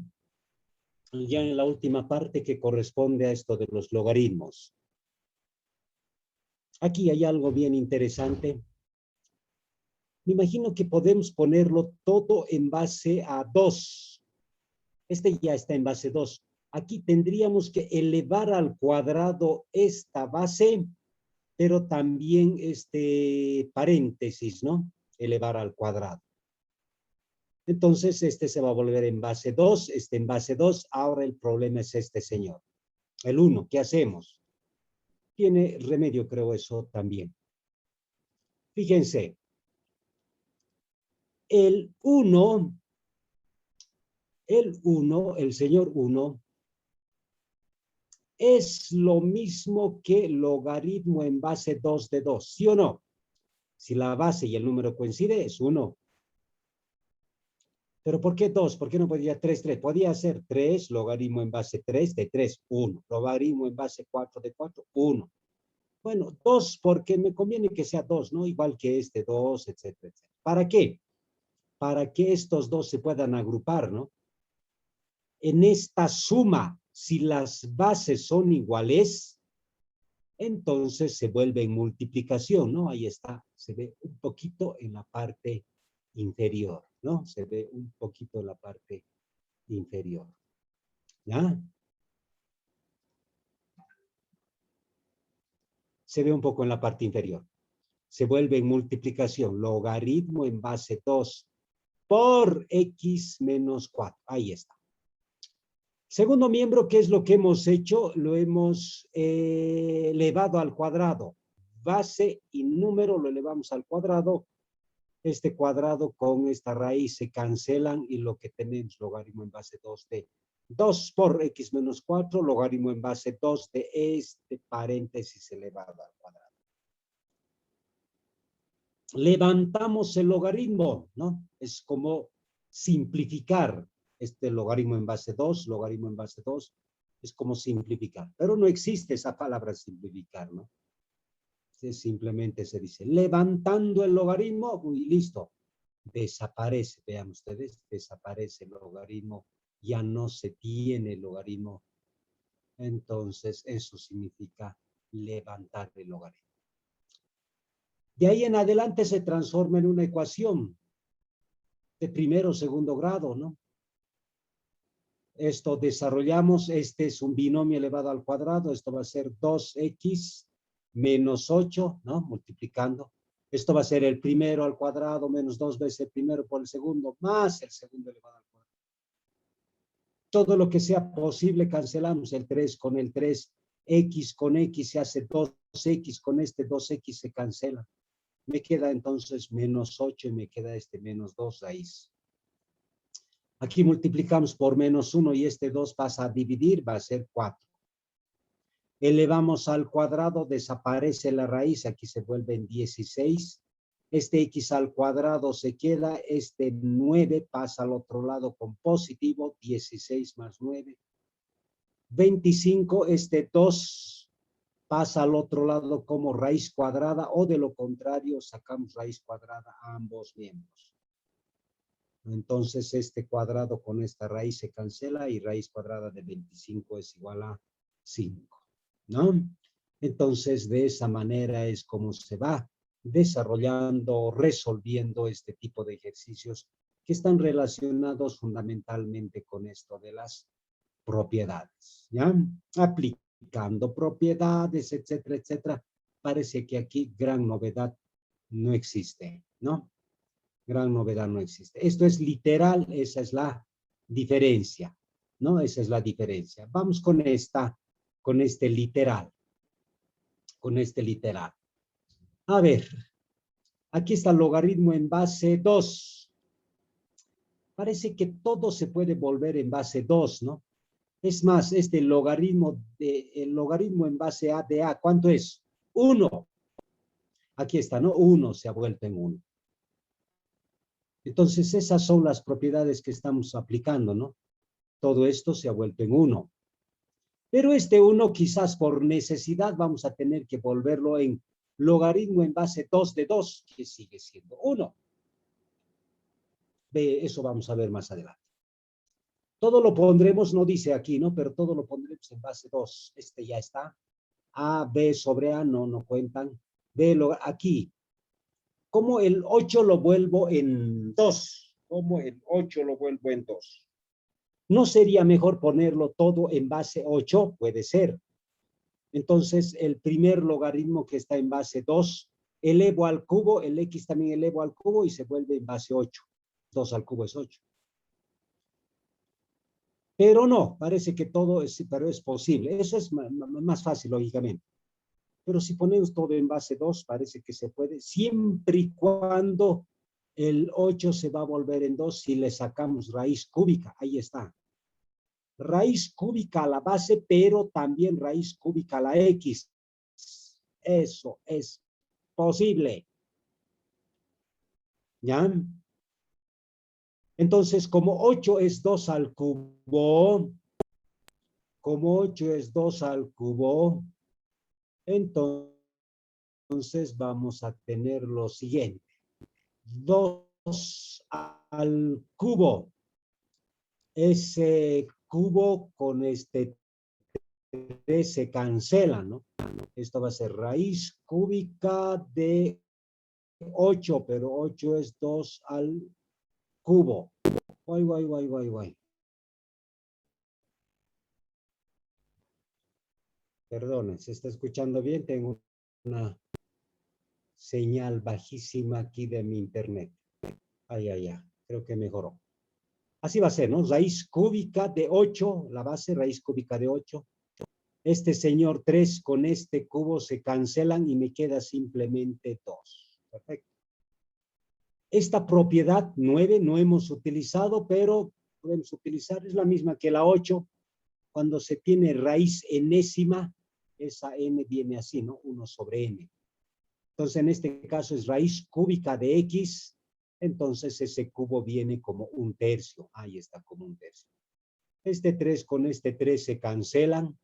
ya en la última parte que corresponde a esto de los logaritmos. Aquí hay algo bien interesante. Me imagino que podemos ponerlo todo en base a 2. Este ya está en base 2. Aquí tendríamos que elevar al cuadrado esta base, pero también este paréntesis, ¿no? Elevar al cuadrado. Entonces, este se va a volver en base 2, este en base 2. Ahora el problema es este señor. El 1, ¿qué hacemos? Tiene remedio, creo, eso también. Fíjense. El 1, el señor 1, es lo mismo que logaritmo en base 2 de 2, ¿sí o no? Si la base y el número coincide, es 1. ¿Pero por qué 2? ¿Por qué no podría 3, 3? Podría ser 3, logaritmo en base 3 de 3, 1. Logaritmo en base 4 de 4, 1. Bueno, 2 porque me conviene que sea 2, ¿no? Igual que este 2, etcétera, etcétera. ¿Para qué? Para que estos dos se puedan agrupar, ¿no? En esta suma, si las bases son iguales, entonces se vuelve en multiplicación, ¿no? Ahí está, se ve un poquito en la parte inferior, ¿no? Se ve un poquito en la parte inferior. ¿Ya? Se ve un poco en la parte inferior. Se vuelve en multiplicación, logaritmo en base 2 por x menos 4. Ahí está. Segundo miembro, ¿qué es lo que hemos hecho? Lo hemos elevado al cuadrado. Base y número lo elevamos al cuadrado. Este cuadrado con esta raíz se cancelan y lo que tenemos, logaritmo en base 2 de 2 por x menos 4, logaritmo en base 2 de este paréntesis elevado al cuadrado. Levantamos el logaritmo, ¿no? Es como simplificar este logaritmo en base 2, logaritmo en base 2, es como simplificar. Pero no existe esa palabra simplificar, ¿no? Simplemente se dice, levantando el logaritmo, y listo. Desaparece, vean ustedes, desaparece el logaritmo, ya no se tiene el logaritmo. Entonces, eso significa levantar el logaritmo. De ahí en adelante se transforma en una ecuación de primero o segundo grado, ¿no? Esto desarrollamos, este es un binomio elevado al cuadrado, esto va a ser 2x menos 8, ¿no? Multiplicando. Esto va a ser el primero al cuadrado menos 2 veces el primero por el segundo, más el segundo elevado al cuadrado. Todo lo que sea posible cancelamos, el 3 con el 3, x con x se hace 2x, con este 2x se cancela. Me queda entonces menos 8 y me queda este menos 2 raíz. Aquí multiplicamos por menos 1 y este 2 pasa a dividir, va a ser 4. Elevamos al cuadrado, desaparece la raíz, aquí se vuelve en 16. Este x al cuadrado se queda, este 9 pasa al otro lado con positivo, 16 más 9. 25, este 2 pasa al otro lado como raíz cuadrada o de lo contrario sacamos raíz cuadrada a ambos miembros. Entonces este cuadrado con esta raíz se cancela y raíz cuadrada de 25 es igual a 5, ¿no? Entonces de esa manera es como se va desarrollando, resolviendo este tipo de ejercicios que están relacionados fundamentalmente con esto de las propiedades, ¿ya? Aplicando propiedades, etcétera, etcétera. Parece que aquí gran novedad no existe, ¿no? Gran novedad no existe. Esto es literal, esa es la diferencia, ¿no? Esa es la diferencia. Vamos con este literal. Con este literal. A ver, aquí está el logaritmo en base 2. Parece que todo se puede volver en base 2, ¿no? Es más, el logaritmo en base a de a, ¿cuánto es? 1. Aquí está, ¿no? 1 se ha vuelto en 1. Entonces, esas son las propiedades que estamos aplicando, ¿no? Todo esto se ha vuelto en 1. Pero este 1 quizás por necesidad vamos a tener que volverlo en logaritmo en base 2 de 2, que sigue siendo 1. Eso vamos a ver más adelante. Todo lo pondremos, no dice aquí, ¿no? Pero todo lo pondremos en base 2. Este ya está. A, B sobre A, no cuentan. B, aquí. ¿Cómo el 8 lo vuelvo en 2? ¿Cómo el 8 lo vuelvo en 2? ¿No sería mejor ponerlo todo en base 8? Puede ser. Entonces, el primer logaritmo que está en base 2, elevo al cubo, el X también elevo al cubo y se vuelve en base 8. 2 al cubo es 8. Pero no, parece que todo es, pero es posible. Eso es más fácil, lógicamente. Pero si ponemos todo en base 2, parece que se puede, siempre y cuando el 8 se va a volver en 2 si le sacamos raíz cúbica. Ahí está. Raíz cúbica a la base, pero también raíz cúbica a la X. Eso es posible. ¿Ya? Entonces, como 8 es 2 al cubo, entonces vamos a tener lo siguiente. 2 al cubo. Ese cubo con este 3 se cancela, ¿no? Esto va a ser raíz cúbica de 8, pero 8 es 2 al cubo. Guay. Perdón, ¿se está escuchando bien? Tengo una señal bajísima aquí de mi internet. Creo que mejoró. Así va a ser, ¿no? Raíz cúbica de 8, la base, raíz cúbica de 8. Este señor 3 con este cubo se cancelan y me queda simplemente 2. Perfecto. Esta propiedad 9 no hemos utilizado, pero podemos utilizar, es la misma que la 8. Cuando se tiene raíz enésima, esa n viene así, ¿no? 1 sobre n. Entonces, en este caso es raíz cúbica de x, entonces ese cubo viene como 1/3. Ahí está, como 1/3. Este 3 con este 3 se cancelan.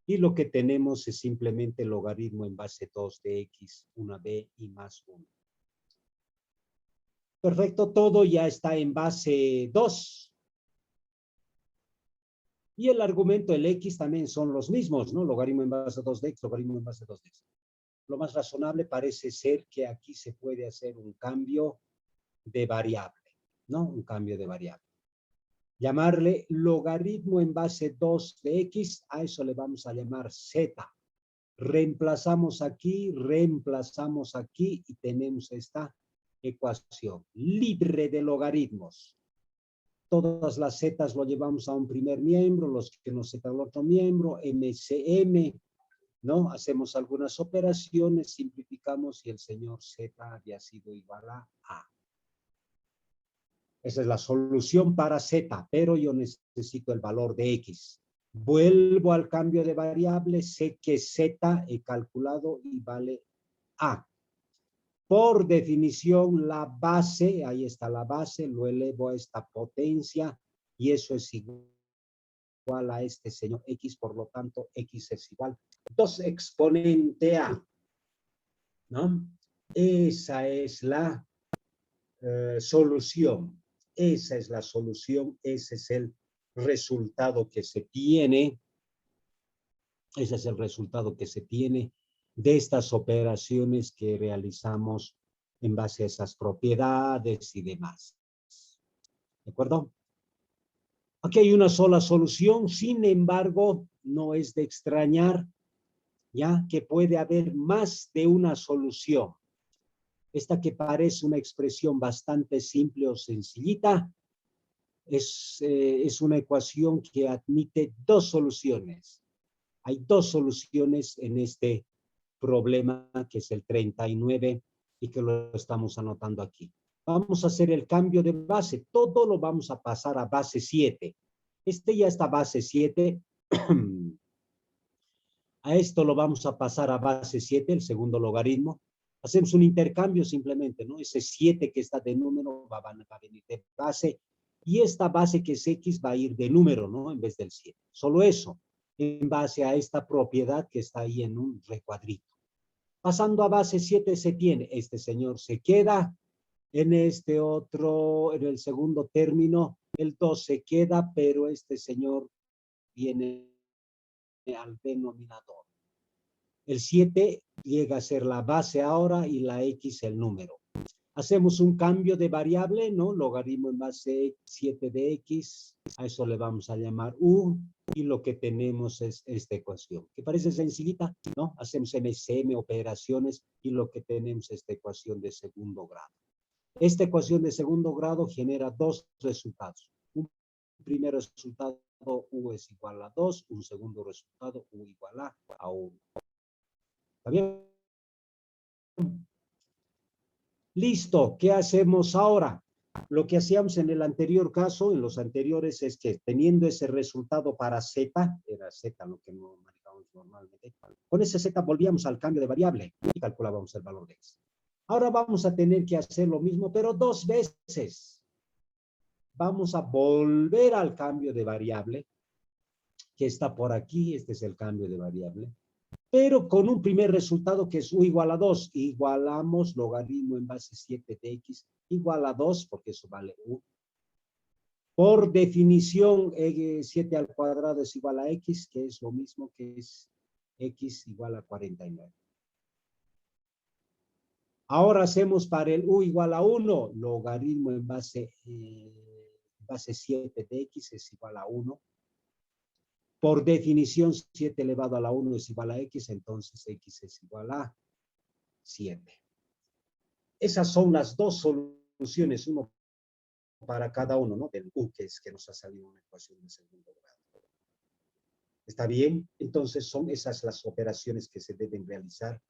Y lo que tenemos es simplemente el logaritmo en base 2 de x, 1b y más 1. Perfecto, todo ya está en base 2. Y el argumento, el x, también son los mismos, ¿no? Logaritmo en base 2 de x, logaritmo en base 2 de x. Lo más razonable parece ser que aquí se puede hacer un cambio de variable, ¿no? Un cambio de variable. Llamarle logaritmo en base 2 de x, a eso le vamos a llamar z. Reemplazamos aquí y tenemos esta ecuación libre de logaritmos. Todas las zetas lo llevamos a un primer miembro, los que nos zetan al otro miembro, MCM, ¿no? Hacemos algunas operaciones, simplificamos y el señor Z había sido igual a A. Esa es la solución para Z, pero yo necesito el valor de X. Vuelvo al cambio de variable, sé que Z he calculado y vale A. Por definición, la base, ahí está la base, lo elevo a esta potencia y eso es igual a este señor X, por lo tanto, X es igual 2 exponente A, ¿no? Esa es la solución. Esa es la solución, ese es el resultado que se tiene. Ese es el resultado que se tiene de estas operaciones que realizamos en base a esas propiedades y demás. ¿De acuerdo? Aquí hay una sola solución, sin embargo, no es de extrañar, ya que puede haber más de una solución. Esta que parece una expresión bastante simple o sencillita, es una ecuación que admite 2 soluciones. Hay 2 soluciones en este problema que es el 39 y que lo estamos anotando aquí. Vamos a hacer el cambio de base. Todo lo vamos a pasar a base 7. Este ya está base 7. A esto lo vamos a pasar a base 7, el segundo logaritmo. Hacemos un intercambio simplemente, ¿no? Ese 7 que está de número va a venir de base y esta base que es X va a ir de número, ¿no? En vez del 7. Solo eso, en base a esta propiedad que está ahí en un recuadrito. Pasando a base 7 se tiene, este señor se queda En este otro, en el segundo término, el 2 se queda, pero este señor viene al denominador. El 7 llega a ser la base ahora y la X el número. Hacemos un cambio de variable, ¿no? Logaritmo en base 7 de X, a eso le vamos a llamar U, y lo que tenemos es esta ecuación, que parece sencillita, ¿no? Hacemos MCM, operaciones, y lo que tenemos es esta ecuación de segundo grado. Esta ecuación de segundo grado genera dos resultados. Un primer resultado, U es igual a 2, un segundo resultado, U igual a 1. ¿Está bien? Listo, ¿qué hacemos ahora? Lo que hacíamos en el anterior caso, en los anteriores, es que teniendo ese resultado para Z, era Z lo que no manejamos normalmente, con ese Z volvíamos al cambio de variable y calculábamos el valor de X. Ahora vamos a tener que hacer lo mismo, pero dos veces. Vamos a volver al cambio de variable, que está por aquí, este es el cambio de variable, pero con un primer resultado que es U igual a 2. Igualamos logaritmo en base 7 de X igual a 2, porque eso vale U. Por definición, 7 al cuadrado es igual a X, que es lo mismo que es X igual a 49. Ahora hacemos para el U igual a 1, logaritmo en base 7 de X es igual a 1. Por definición, 7 elevado a la 1 es igual a X, entonces X es igual a 7. Esas son las dos soluciones, uno para cada uno, ¿no? Del U, que es que nos ha salido una ecuación de segundo grado. ¿Está bien? Entonces son esas las operaciones que se deben realizar.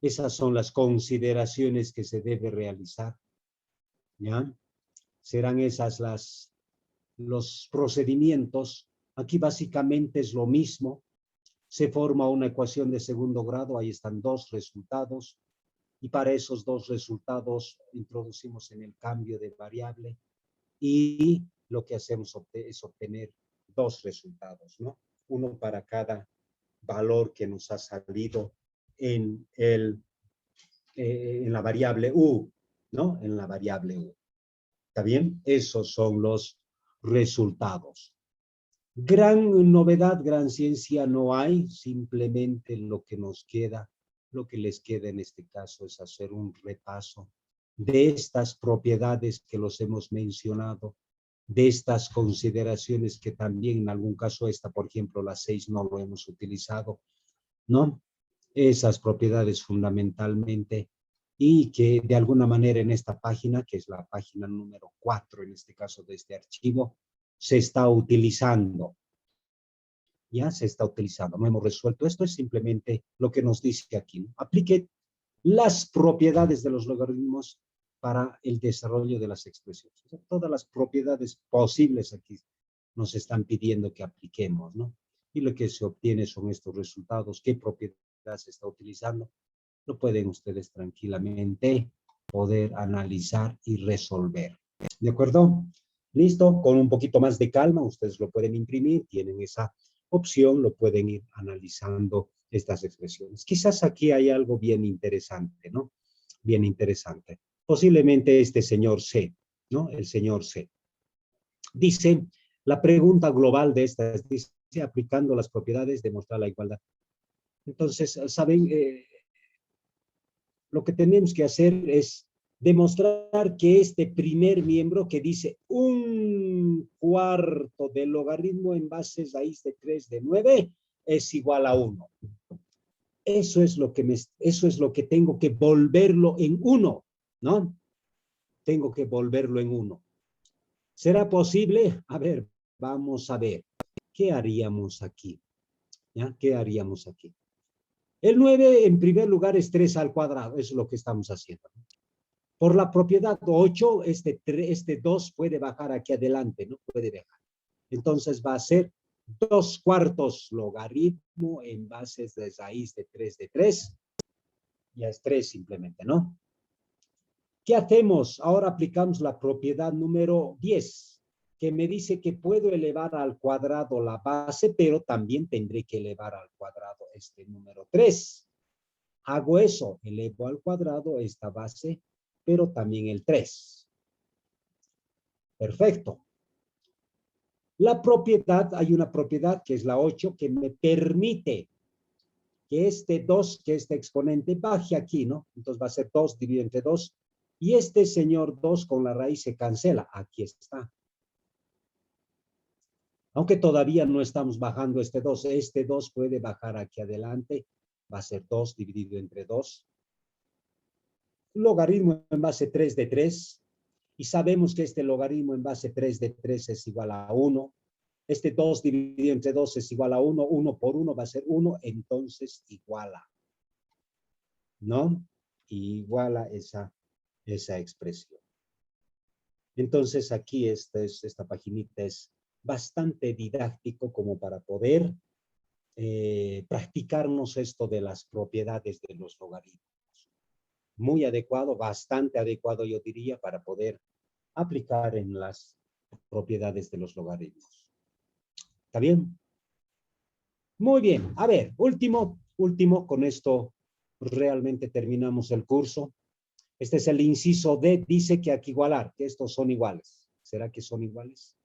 Esas son las consideraciones que se debe realizar. ¿Ya? Serán esas los procedimientos. Aquí básicamente es lo mismo. Se forma una ecuación de segundo grado, ahí están dos resultados. Y para esos dos resultados introducimos en el cambio de variable y lo que hacemos es obtener dos resultados, ¿no? Uno para cada valor que nos ha salido en la variable U, ¿no? En la variable U. ¿Está bien? Esos son los resultados. Gran novedad, gran ciencia no hay, simplemente lo que nos queda, lo que les queda en este caso es hacer un repaso de estas propiedades que los hemos mencionado, de estas consideraciones que también en algún caso esta, por ejemplo, la 6 no lo hemos utilizado, ¿no? Esas propiedades fundamentalmente y que de alguna manera en esta página, que es la página número 4 en este caso de este archivo, se está utilizando. Ya se está utilizando. No hemos resuelto esto, es simplemente lo que nos dice aquí, ¿no? Aplique las propiedades de los logaritmos para el desarrollo de las expresiones. O sea, todas las propiedades posibles aquí nos están pidiendo que apliquemos, ¿no? Y lo que se obtiene son estos resultados. ¿Qué propiedad se está utilizando? Lo pueden ustedes tranquilamente poder analizar y resolver. ¿De acuerdo? Listo, con un poquito más de calma, ustedes lo pueden imprimir, tienen esa opción, lo pueden ir analizando estas expresiones. Quizás aquí hay algo bien interesante, ¿no? Bien interesante. Posiblemente este señor C, ¿no? El señor C. Dice, la pregunta global de estas, dice, aplicando las propiedades, demostrar la igualdad. Entonces, ¿saben? Lo que tenemos que hacer es demostrar que este primer miembro que dice 1/4 del logaritmo en base raíz de 3 de 9 es igual a 1. Eso es lo que tengo que volverlo en 1, ¿no? Tengo que volverlo en 1. ¿Será posible? A ver, vamos a ver. ¿Qué haríamos aquí? ¿Ya? ¿Qué haríamos aquí? El 9, en primer lugar, es 3 al cuadrado. Eso es lo que estamos haciendo. Por la propiedad 8, este 2 puede bajar aquí adelante, ¿no? Puede bajar. Entonces va a ser 2/4 logaritmo en bases de raíz de 3 de 3. Ya es 3 simplemente, ¿no? ¿Qué hacemos? Ahora aplicamos la propiedad número 10, que me dice que puedo elevar al cuadrado la base, pero también tendré que elevar al cuadrado este número 3. Hago eso, elevo al cuadrado esta base pero también el 3. Perfecto. La propiedad, hay una propiedad que es la 8 que me permite que este 2, que este exponente baje aquí, ¿no? Entonces va a ser 2 dividido entre 2. Y este señor 2 con la raíz se cancela. Aquí está. Aunque todavía no estamos bajando este 2. Este 2 puede bajar aquí adelante. Va a ser 2 dividido entre 2. Logaritmo en base 3 de 3. Y sabemos que este logaritmo en base 3 de 3 es igual a 1. Este 2 dividido entre 2 es igual a 1. 1 por 1 va a ser 1. Entonces iguala. ¿No? Iguala esa expresión. Entonces aquí esta paginita es bastante didáctico como para poder practicarnos esto de las propiedades de los logaritmos. Muy adecuado, bastante adecuado yo diría para poder aplicar en las propiedades de los logaritmos. ¿Está bien? Muy bien. A ver, último, con esto realmente terminamos el curso. Este es el inciso D, dice que aquí igualar, que estos son iguales. ¿Será que son iguales?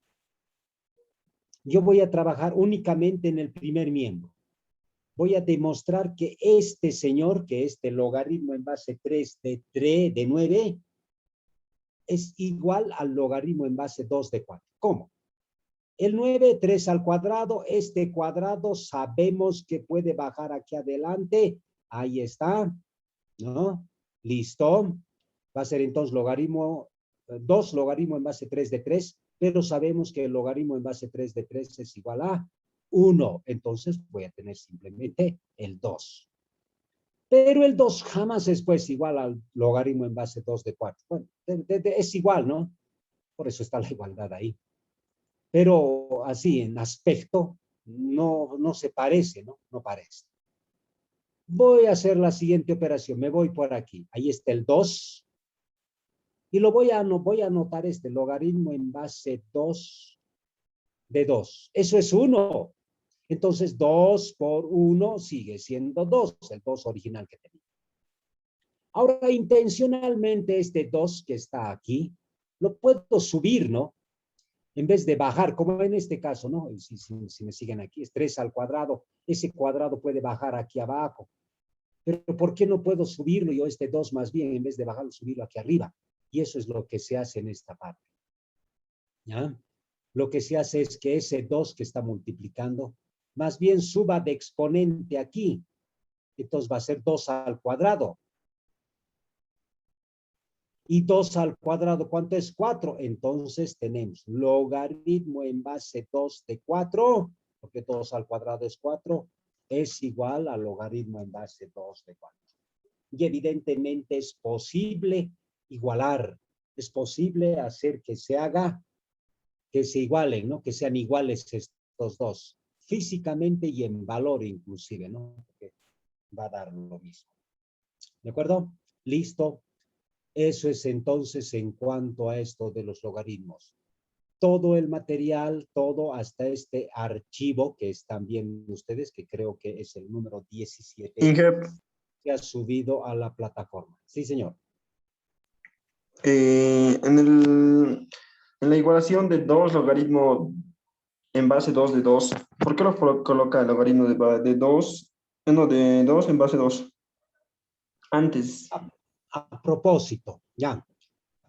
Yo voy a trabajar únicamente en el primer miembro. Voy a demostrar que este señor, que este logaritmo en base 3 de 9, es igual al logaritmo en base 2 de 4. ¿Cómo? El 9, 3 al cuadrado, este cuadrado sabemos que puede bajar aquí adelante. Ahí está, ¿no? Listo. Va a ser entonces logaritmo, 2 logaritmo en base 3 de 3, pero sabemos que el logaritmo en base 3 de 3 es igual a 1. Entonces voy a tener simplemente el 2. Pero el 2 jamás es pues igual al logaritmo en base 2 de 4. Bueno, es igual, ¿no? Por eso está la igualdad ahí. Pero así en aspecto no se parece, ¿no? No parece. Voy a hacer la siguiente operación. Me voy por aquí. Ahí está el 2. Y voy a anotar este logaritmo en base 2 de 2. Eso es 1. Entonces 2 por 1 sigue siendo 2, el 2 original que tenía. Ahora intencionalmente este 2 que está aquí, lo puedo subir, ¿no? En vez de bajar, como en este caso, ¿no? Si me siguen aquí, es 3 al cuadrado. Ese cuadrado puede bajar aquí abajo. Pero ¿por qué no puedo subirlo yo este 2 más bien, en vez de bajarlo, subirlo aquí arriba? Y eso es lo que se hace en esta parte. ¿Ya? Lo que se hace es que ese 2 que está multiplicando, más bien suba de exponente aquí. Entonces va a ser 2 al cuadrado. Y 2 al cuadrado, ¿cuánto es? 4. Entonces tenemos logaritmo en base 2 de 4, porque 2 al cuadrado es 4, es igual al logaritmo en base 2 de 4. Y evidentemente es posible igualar, es posible hacer que se haga, que se igualen, ¿no? Que sean iguales estos dos, físicamente y en valor inclusive, ¿no? Porque va a dar lo mismo. ¿De acuerdo? Listo. Eso es entonces en cuanto a esto de los logaritmos. Todo el material, todo hasta este archivo que están viendo ustedes, que creo que es el número 17, que ha subido a la plataforma. Sí, señor. En la igualación de 2 logaritmo en base 2 de 2, ¿por qué lo coloca el logaritmo de 2? No, de 2 en base 2. Antes. A propósito, ya.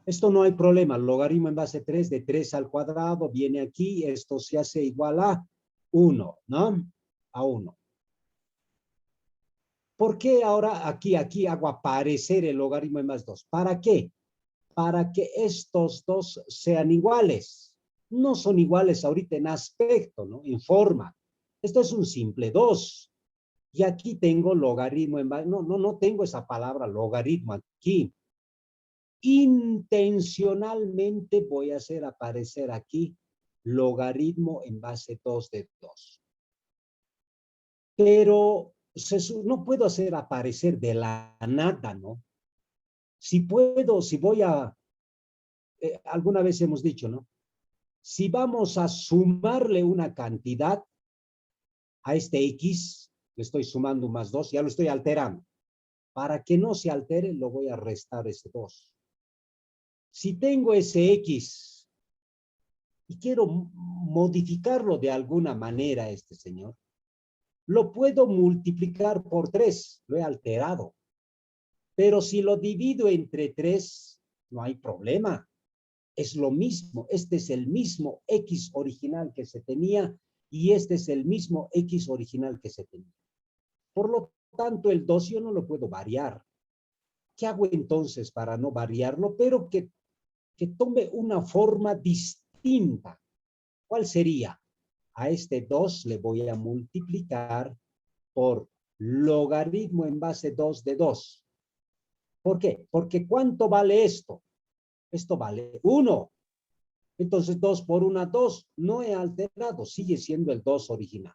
Esto no hay problema. Logaritmo en base 3 de 3 al cuadrado viene aquí. Esto se hace igual a 1, ¿no? A 1. ¿Por qué ahora aquí hago aparecer el logaritmo en base 2? ¿Para qué? Para que estos dos sean iguales. No son iguales ahorita en aspecto, ¿no? En forma. Esto es un simple 2. Y aquí tengo logaritmo en base... No tengo esa palabra logaritmo aquí. Intencionalmente voy a hacer aparecer aquí logaritmo en base 2 de 2. Pero no puedo hacer aparecer de la nada, ¿no? Si voy a... alguna vez hemos dicho, ¿no? Si vamos a sumarle una cantidad a este X, le estoy sumando más 2, ya lo estoy alterando. Para que no se altere, lo voy a restar ese 2. Si tengo ese X y quiero modificarlo de alguna manera, este señor, lo puedo multiplicar por 3, lo he alterado. Pero si lo divido entre 3, no hay problema. Es lo mismo, este es el mismo X original que se tenía y este es el mismo X original que se tenía. Por lo tanto, el 2 yo no lo puedo variar. ¿Qué hago entonces para no variarlo, pero que tome una forma distinta? ¿Cuál sería? A este 2 le voy a multiplicar por logaritmo en base 2 de 2. ¿Por qué? Porque ¿cuánto vale esto? Esto vale 1. Entonces 2 por 1, 2. No he alterado, sigue siendo el 2 original.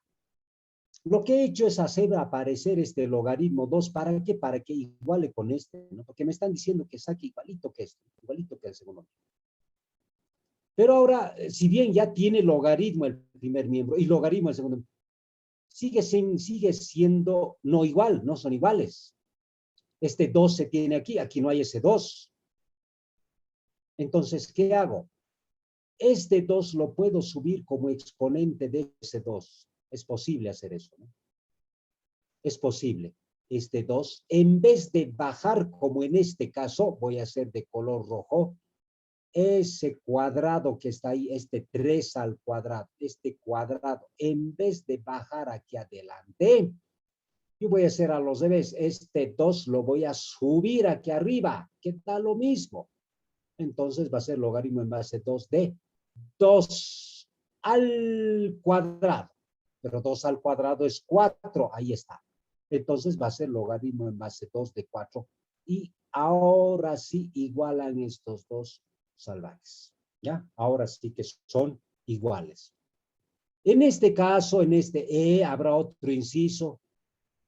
Lo que he hecho es hacer aparecer este logaritmo 2. ¿Para qué? Para que iguale con este, ¿no? Porque me están diciendo que saque igualito que este, igualito que el segundo. Pero ahora, si bien ya tiene logaritmo el primer miembro y logaritmo el segundo, sigue siendo no igual, no son iguales. Este 2 se tiene aquí, aquí no hay ese 2. Entonces, ¿qué hago? Este 2 lo puedo subir como exponente de ese 2. Es posible hacer eso, ¿no? Es posible. Este 2, en vez de bajar como en este caso, voy a hacer de color rojo, ese cuadrado que está ahí, este 3 al cuadrado, este cuadrado, en vez de bajar aquí adelante, yo voy a hacer a los revés. Este 2 lo voy a subir aquí arriba, que da lo mismo. Entonces va a ser logaritmo en base 2 de 2 al cuadrado. Pero 2 al cuadrado es 4, ahí está. Entonces va a ser logaritmo en base 2 de 4. Y ahora sí igualan estos dos salvajes. ¿Ya? Ahora sí que son iguales. En este caso, en este E, habrá otro inciso.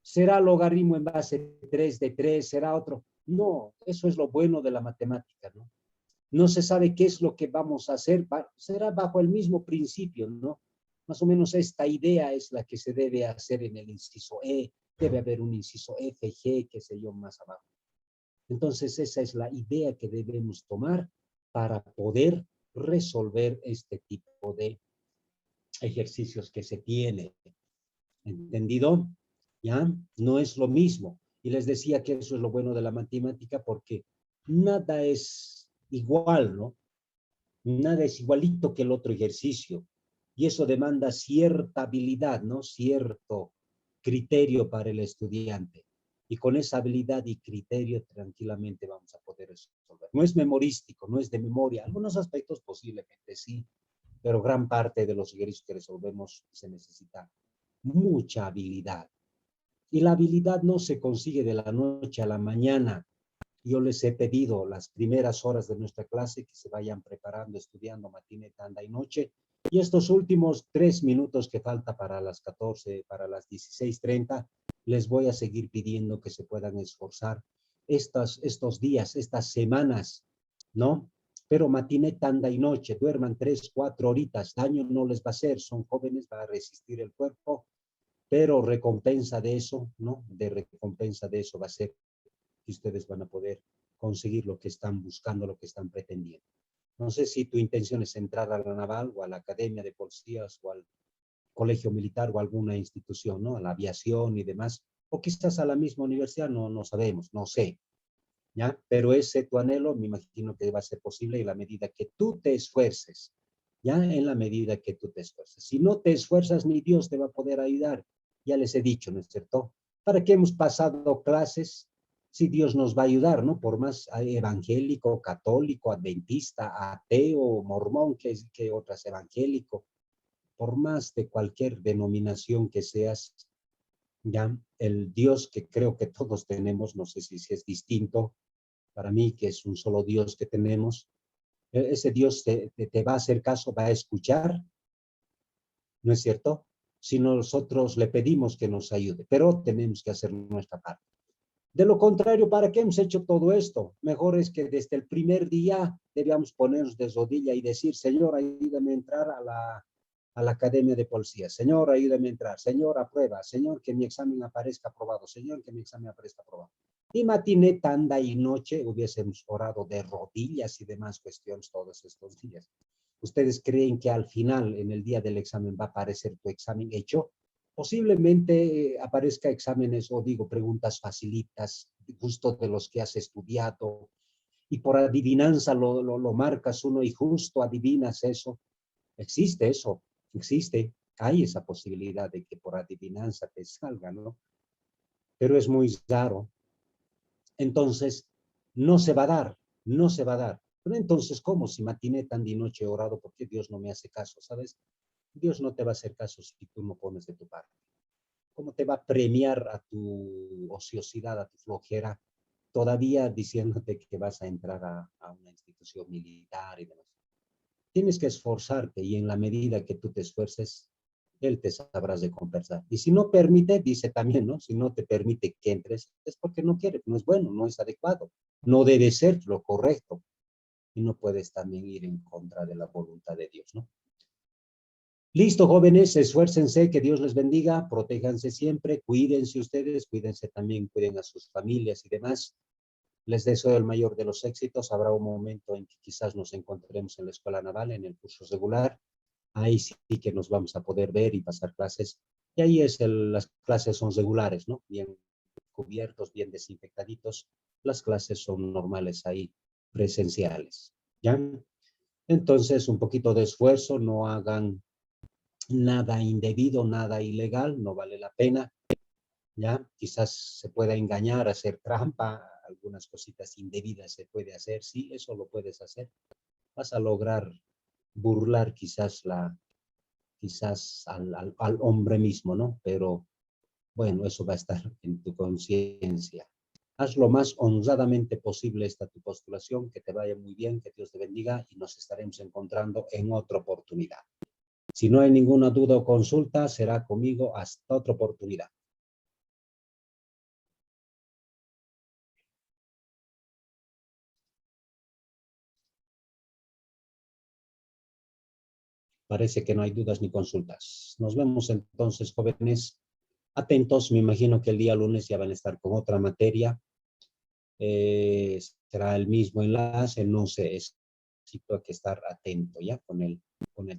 ¿Será logaritmo en base 3 de 3? ¿Será otro? No, eso es lo bueno de la matemática, ¿no? No se sabe qué es lo que vamos a hacer. Será bajo el mismo principio, ¿no? Más o menos esta idea es la que se debe hacer en el inciso E. Debe haber un inciso F, G, qué sé yo, más abajo. Entonces, esa es la idea que debemos tomar para poder resolver este tipo de ejercicios que se tiene. ¿Entendido? ¿Ya? No es lo mismo. Y les decía que eso es lo bueno de la matemática porque nada es igual, ¿no? Nada es igualito que el otro ejercicio. Y eso demanda cierta habilidad, ¿no? Cierto criterio para el estudiante. Y con esa habilidad y criterio tranquilamente vamos a poder resolver. No es memorístico, no es de memoria. Algunos aspectos posiblemente sí, pero gran parte de los ejercicios que resolvemos se necesita mucha habilidad. Y la habilidad no se consigue de la noche a la mañana. Yo les he pedido las primeras horas de nuestra clase que se vayan preparando, estudiando matiné, tanda y noche. Y estos últimos 3 minutos que falta para las 14, para las 16:30, les voy a seguir pidiendo que se puedan esforzar estos días, estas semanas, ¿no? Pero matiné, tanda y noche, duerman 3, 4 horitas, daño no les va a hacer, son jóvenes, va a resistir el cuerpo, pero recompensa de eso, ¿no? De recompensa de eso va a ser que ustedes van a poder conseguir lo que están buscando, lo que están pretendiendo. No sé si tu intención es entrar a la naval o a la academia de policías o al colegio militar o a alguna institución, ¿no? A la aviación y demás, o quizás a la misma universidad, no sabemos, no sé, ¿ya? Pero ese tu anhelo, me imagino que va a ser posible en la medida que tú te esfuerces, ¿ya? En la medida que tú te esfuerces. Si no te esfuerzas, ni Dios te va a poder ayudar. Ya les he dicho, ¿no es cierto? ¿Para qué hemos pasado clases? Si Dios nos va a ayudar, ¿no? Por más evangélico, católico, adventista, ateo, mormón, que otras evangélico, por más de cualquier denominación que seas, ya el Dios que creo que todos tenemos, no sé si es distinto, para mí que es un solo Dios que tenemos, ese Dios te va a hacer caso, va a escuchar, ¿no es cierto? Si nosotros le pedimos que nos ayude, pero tenemos que hacer nuestra parte. De lo contrario, ¿para qué hemos hecho todo esto? Mejor es que desde el primer día debíamos ponernos de rodilla y decir, Señor, ayúdame a entrar a la academia de policía. Señor, ayúdame a entrar. Señor, aprueba. Señor, que mi examen aparezca aprobado. Señor, que mi examen aparezca aprobado. Y matiné, tanda y noche hubiésemos orado de rodillas y demás cuestiones todos estos días. ¿Ustedes creen que al final, en el día del examen, va a aparecer tu examen hecho? Posiblemente aparezca exámenes o digo preguntas facilitas, justo de los que has estudiado, y por adivinanza lo marcas uno y justo adivinas eso. Existe eso, existe. Hay esa posibilidad de que por adivinanza te salga, ¿no? Pero es muy raro. Entonces, no se va a dar, no se va a dar. Pero entonces, ¿cómo? Si matiné tan de noche orado, ¿por qué Dios no me hace caso? ¿Sabes? Dios no te va a hacer caso si tú no pones de tu parte. ¿Cómo te va a premiar a tu ociosidad, a tu flojera, todavía diciéndote que vas a entrar a una institución militar y demás? Tienes que esforzarte y en la medida que tú te esfuerces, Él te sabrás de compensar. Y si no permite, dice también, ¿no? Si no te permite que entres, es porque no quiere, no es bueno, no es adecuado, no debe ser lo correcto. Y no puedes también ir en contra de la voluntad de Dios, ¿no? Listo, jóvenes, esfuércense, que Dios les bendiga, protéjanse siempre, cuídense ustedes, cuídense también, cuiden a sus familias y demás. Les deseo el mayor de los éxitos. Habrá un momento en que quizás nos encontremos en la Escuela Naval, en el curso regular. Ahí sí que nos vamos a poder ver y pasar clases. Y ahí las clases son regulares, ¿no? Bien cubiertos, bien desinfectaditos. Las clases son normales ahí, presenciales. ¿Ya? Entonces, un poquito de esfuerzo, no hagan nada indebido, nada ilegal, no vale la pena. ¿Ya? Quizás se pueda engañar, hacer trampa, algunas cositas indebidas se puede hacer, sí, eso lo puedes hacer. Vas a lograr burlar quizás al hombre mismo, ¿no? Pero bueno, eso va a estar en tu conciencia. Haz lo más honradamente posible esta tu postulación, que te vaya muy bien, que Dios te bendiga y nos estaremos encontrando en otra oportunidad. Si no hay ninguna duda o consulta, será conmigo hasta otra oportunidad. Parece que no hay dudas ni consultas. Nos vemos entonces, jóvenes. Atentos, me imagino que el día lunes ya van a estar con otra materia. Será el mismo enlace, no sé, necesito que estar atento ya con el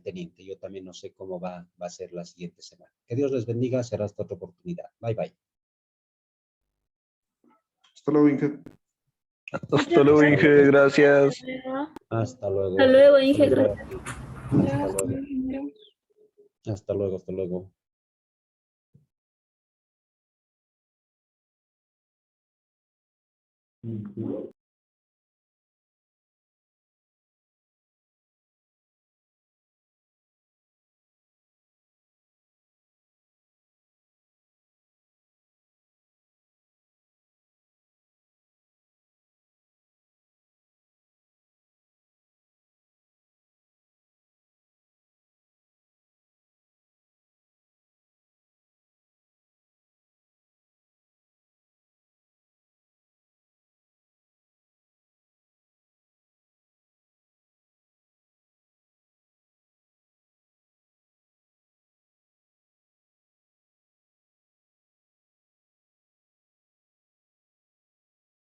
teniente. Yo también no sé cómo va a ser la siguiente semana. Que Dios les bendiga, será hasta otra oportunidad. Bye, bye. Hasta luego, Inge. Hasta luego, Inge, gracias. Hasta luego. Hasta luego, Inge. Hasta luego. Hasta luego, hasta luego.